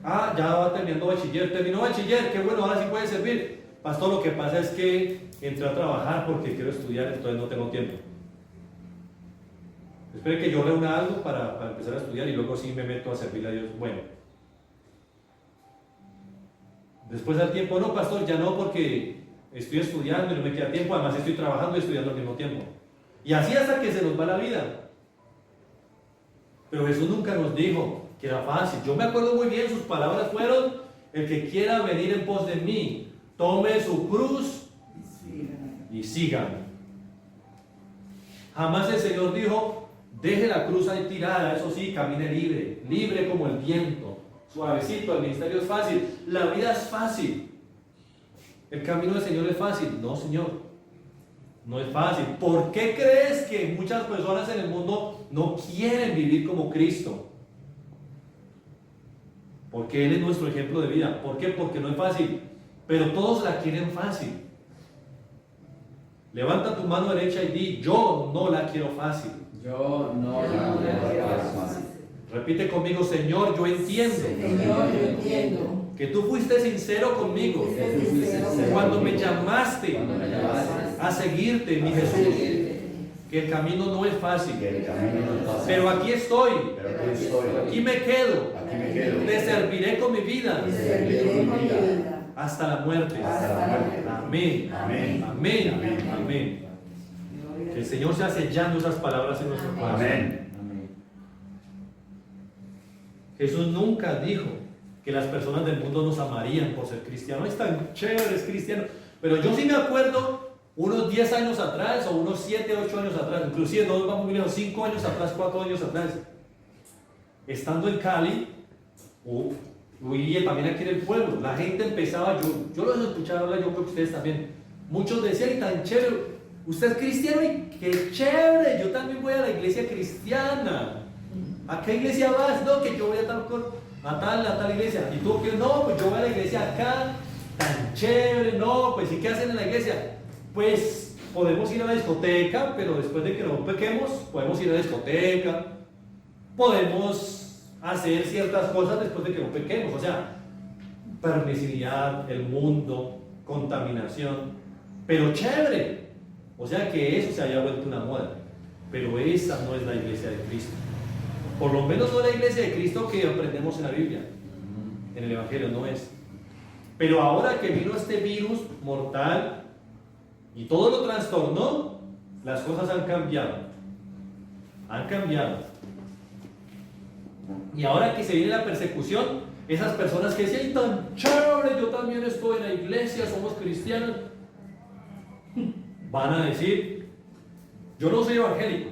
Ah, ya va terminando bachiller, terminó bachiller, qué bueno, ahora sí puede servir. Pastor, lo que pasa es que entré a trabajar porque quiero estudiar, entonces no tengo tiempo. Espere que yo reúna algo para empezar a estudiar y luego sí me meto a servirle a Dios. Bueno. Después del tiempo, no, pastor, ya no, porque estoy estudiando y no me queda tiempo, además estoy trabajando y estudiando al mismo tiempo. Y así hasta que se nos va la vida. Pero Jesús nunca nos dijo que era fácil. Yo me acuerdo muy bien, sus palabras fueron: el que quiera venir en pos de mí, tome su cruz y sígame. Jamás el Señor dijo: deje la cruz ahí tirada, eso sí, camine libre, libre como el viento, suavecito, el ministerio es fácil, la vida es fácil, el camino del Señor es fácil. No, Señor, no es fácil. ¿Por qué crees que muchas personas en el mundo no quieren vivir como Cristo? Porque Él es nuestro ejemplo de vida. ¿Por qué? Porque no es fácil, pero todos la quieren fácil. Levanta tu mano derecha y di: yo no la quiero fácil. Yo no la quiero fácil. Repite conmigo: Señor, yo entiendo, Señor, yo entiendo que tú fuiste sincero conmigo cuando me llamaste a seguirte, mi Jesús, que el camino no es fácil, pero aquí estoy, aquí me quedo, te serviré con mi vida hasta la muerte. Amén, amén, amén, amén. Que el Señor sea sellando esas palabras en nuestro corazón. Amén. Jesús nunca dijo que las personas del mundo nos amarían por ser cristianos. Es tan chévere, es cristiano. Pero yo sí me acuerdo unos 10 años atrás, o unos 7, 8 años atrás, inclusive no vamos muy lejos, 5 años atrás, 4 años atrás, estando en Cali, y también aquí en el pueblo, la gente empezaba, yo los escuchaba hablar, yo creo que ustedes también, muchos decían: y tan chévere, usted es cristiano y qué chévere, yo también voy a la iglesia cristiana. ¿A qué iglesia vas? No, que yo voy a tal iglesia. Y tú, que no, pues yo voy a la iglesia acá, tan chévere. No, pues ¿y qué hacen en la iglesia? Pues podemos ir a la discoteca, pero después de que no pequemos, podemos ir a la discoteca. Podemos hacer ciertas cosas después de que no pequemos. O sea, permisividad, el mundo, contaminación, pero chévere. O sea, que eso se haya vuelto una moda. Pero esa no es la iglesia de Cristo. Por lo menos no la iglesia de Cristo que aprendemos en la Biblia. En el Evangelio no es. Pero ahora que vino este virus mortal y todo lo trastornó, las cosas han cambiado. Han cambiado. Y ahora que se viene la persecución, esas personas que decían: tan chévere, yo también estoy en la iglesia, somos cristianos, van a decir: yo no soy evangélico,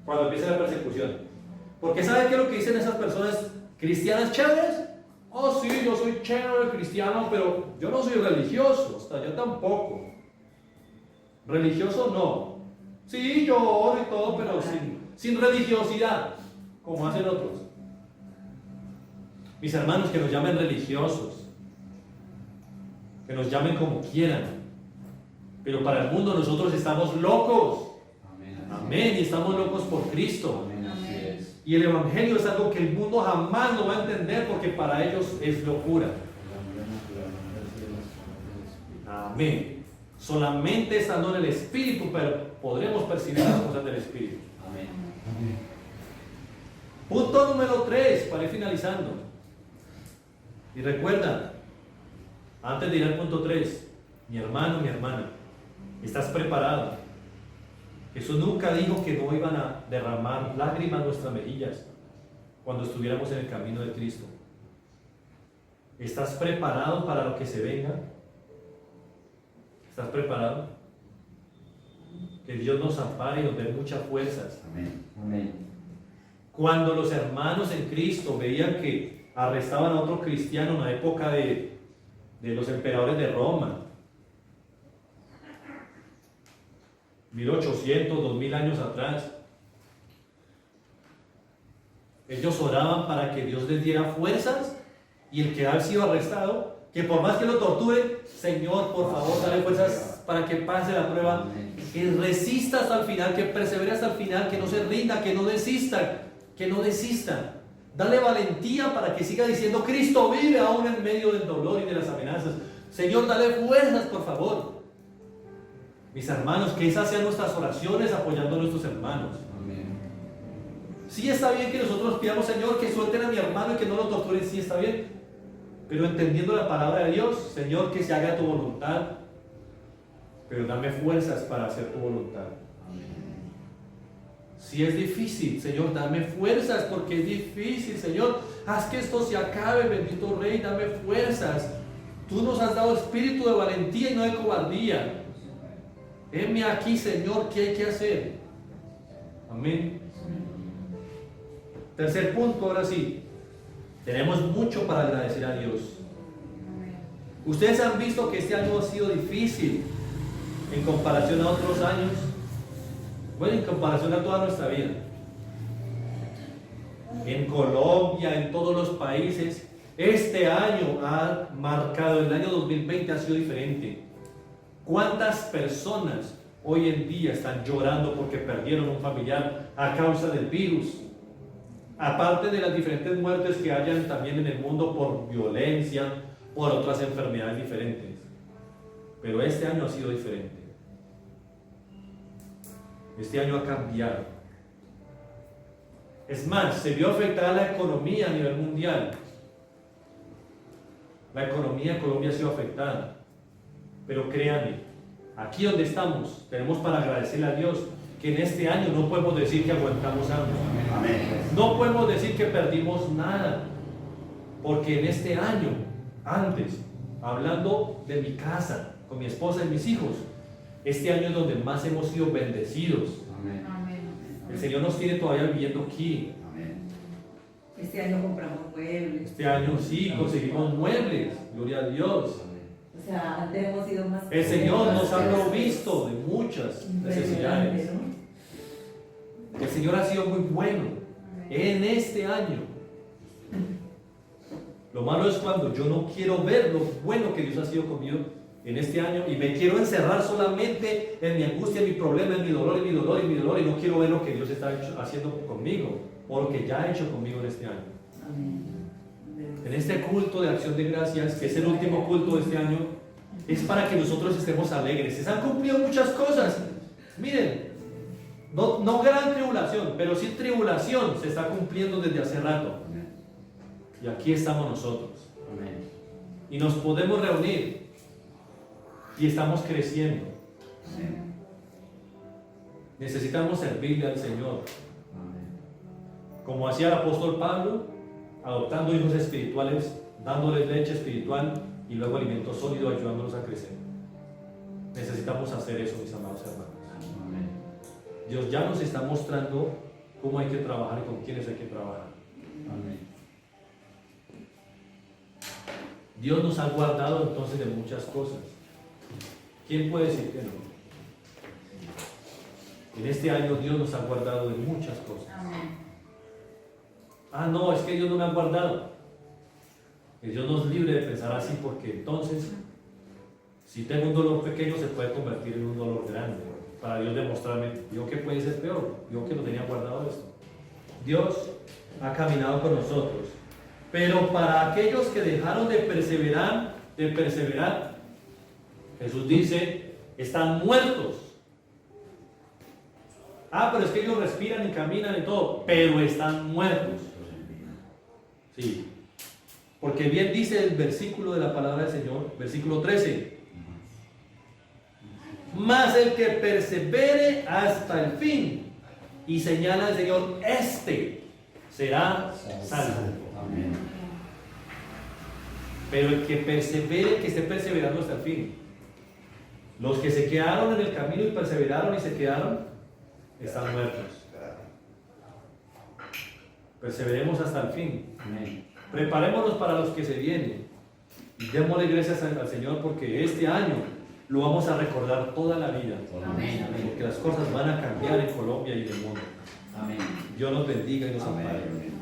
cuando empiece la persecución. Porque ¿sabe qué es lo que dicen esas personas cristianas chéveres? Oh, sí, yo soy chévere cristiano, pero yo no soy religioso, hasta yo tampoco. Religioso no. Sí, yo oro y todo, pero sin religiosidad, como hacen otros. Mis hermanos, que nos llamen religiosos, que nos llamen como quieran, pero para el mundo nosotros estamos locos. Amén, y estamos locos por Cristo. Y el Evangelio es algo que el mundo jamás lo va a entender, porque para ellos es locura. Amén. Solamente estando en el Espíritu podremos percibir las cosas del Espíritu. Amén. Punto número 3, para ir finalizando. Y recuerda, antes de ir al punto 3, mi hermano, mi hermana, ¿estás preparado? Jesús nunca dijo que no iban a derramar lágrimas en nuestras mejillas cuando estuviéramos en el camino de Cristo. ¿Estás preparado para lo que se venga? ¿Estás preparado? Que Dios nos ampare y nos dé muchas fuerzas. Amén. Amén. Cuando los hermanos en Cristo veían que arrestaban a otro cristiano en la época de los emperadores de Roma, 1800, 2000 años atrás, ellos oraban para que Dios les diera fuerzas, y el que ha sido arrestado, que por más que lo torturen, Señor, por favor, dale fuerzas para que pase la prueba, que resista hasta el final, que persevere hasta el final, que no se rinda, que no desista, que no desista. Dale valentía para que siga diciendo: Cristo vive aún en medio del dolor y de las amenazas. Señor, dale fuerzas, por favor. Mis hermanos, que esas sean nuestras oraciones apoyando a nuestros hermanos. Amén. Sí está bien que nosotros pidamos: Señor, que suelten a mi hermano y que no lo torturen. Sí está bien. Pero entendiendo la palabra de Dios: Señor, que se haga tu voluntad, pero dame fuerzas para hacer tu voluntad. Si es difícil, Señor, dame fuerzas, porque es difícil, Señor. Haz que esto se acabe, bendito Rey, dame fuerzas. Tú nos has dado espíritu de valentía y no de cobardía. Heme aquí, Señor, ¿qué hay que hacer? Amén. Tercer punto, ahora sí. Tenemos mucho para agradecer a Dios. Ustedes han visto que este año ha sido difícil en comparación a otros años. Bueno, en comparación a toda nuestra vida. En Colombia, en todos los países, este año ha marcado, el año 2020 ha sido diferente. ¿Cuántas personas hoy en día están llorando porque perdieron un familiar a causa del virus? Aparte de las diferentes muertes que hayan también en el mundo por violencia, por otras enfermedades diferentes. Pero este año ha sido diferente. Este año ha cambiado. Es más, se vio afectada la economía a nivel mundial. La economía de Colombia ha sido afectada. Pero créanme, aquí donde estamos, tenemos para agradecerle a Dios que en este año no podemos decir que aguantamos hambre. Amén. No podemos decir que perdimos nada, porque en este año, antes, hablando de mi casa, con mi esposa y mis hijos, este año es donde más hemos sido bendecidos. Amén. El Señor nos tiene todavía viviendo aquí. Amén. Este año compramos muebles. Este año sí conseguimos muebles, gloria a Dios. O sea, antes hemos sido más. El Señor nos ha más- provisto de muchas necesidades. ¿no? El Señor ha sido muy bueno en este año. Lo malo es cuando yo no quiero ver lo bueno que Dios ha sido conmigo en este año y me quiero encerrar solamente en mi angustia, en mi problema, en mi dolor, en mi dolor, en mi dolor, y no quiero ver lo que Dios está haciendo conmigo o lo que ya ha hecho conmigo en este año. Amén. En este culto de acción de gracias, que es el último culto de este año, es para que nosotros estemos alegres. Se han cumplido muchas cosas. Miren, no gran tribulación, pero sí tribulación se está cumpliendo desde hace rato. Y aquí estamos nosotros. Amén. Y nos podemos reunir. Y estamos creciendo. Amén. Necesitamos servirle al Señor. Amén. Como hacía el apóstol Pablo, adoptando hijos espirituales, dándoles leche espiritual y luego alimento sólido, ayudándolos a crecer. Necesitamos hacer eso, mis amados hermanos. Amén. Dios ya nos está mostrando cómo hay que trabajar y con quiénes hay que trabajar. Amén. Dios nos ha guardado entonces de muchas cosas. ¿Quién puede decir que no? En este año Dios nos ha guardado de muchas cosas. Ah, no, es que Dios no me ha guardado. Que Dios nos libre de pensar así, porque entonces, si tengo un dolor pequeño, se puede convertir en un dolor grande. Para Dios demostrarme, yo que puede ser peor, yo que no tenía guardado esto. Dios ha caminado con nosotros. Pero para aquellos que dejaron de perseverar, Jesús dice, están muertos. Ah, pero es que ellos respiran y caminan y todo, pero están muertos. Sí. Porque bien dice el versículo de la palabra del Señor, versículo 13. Mas el que persevere hasta el fin, y señala el Señor, este será salvo. Amén. Pero el que persevere, que esté perseverando hasta el fin. Los que se quedaron en el camino y perseveraron y se quedaron, están muertos. Perseveremos hasta el fin. Amén. Preparémonos para los que se vienen. Y démosle gracias al Señor porque este año lo vamos a recordar toda la vida. Amén. Amén. Porque las cosas van a cambiar en Colombia y en el mundo. Amén. Dios nos bendiga y nos Amén. ampare.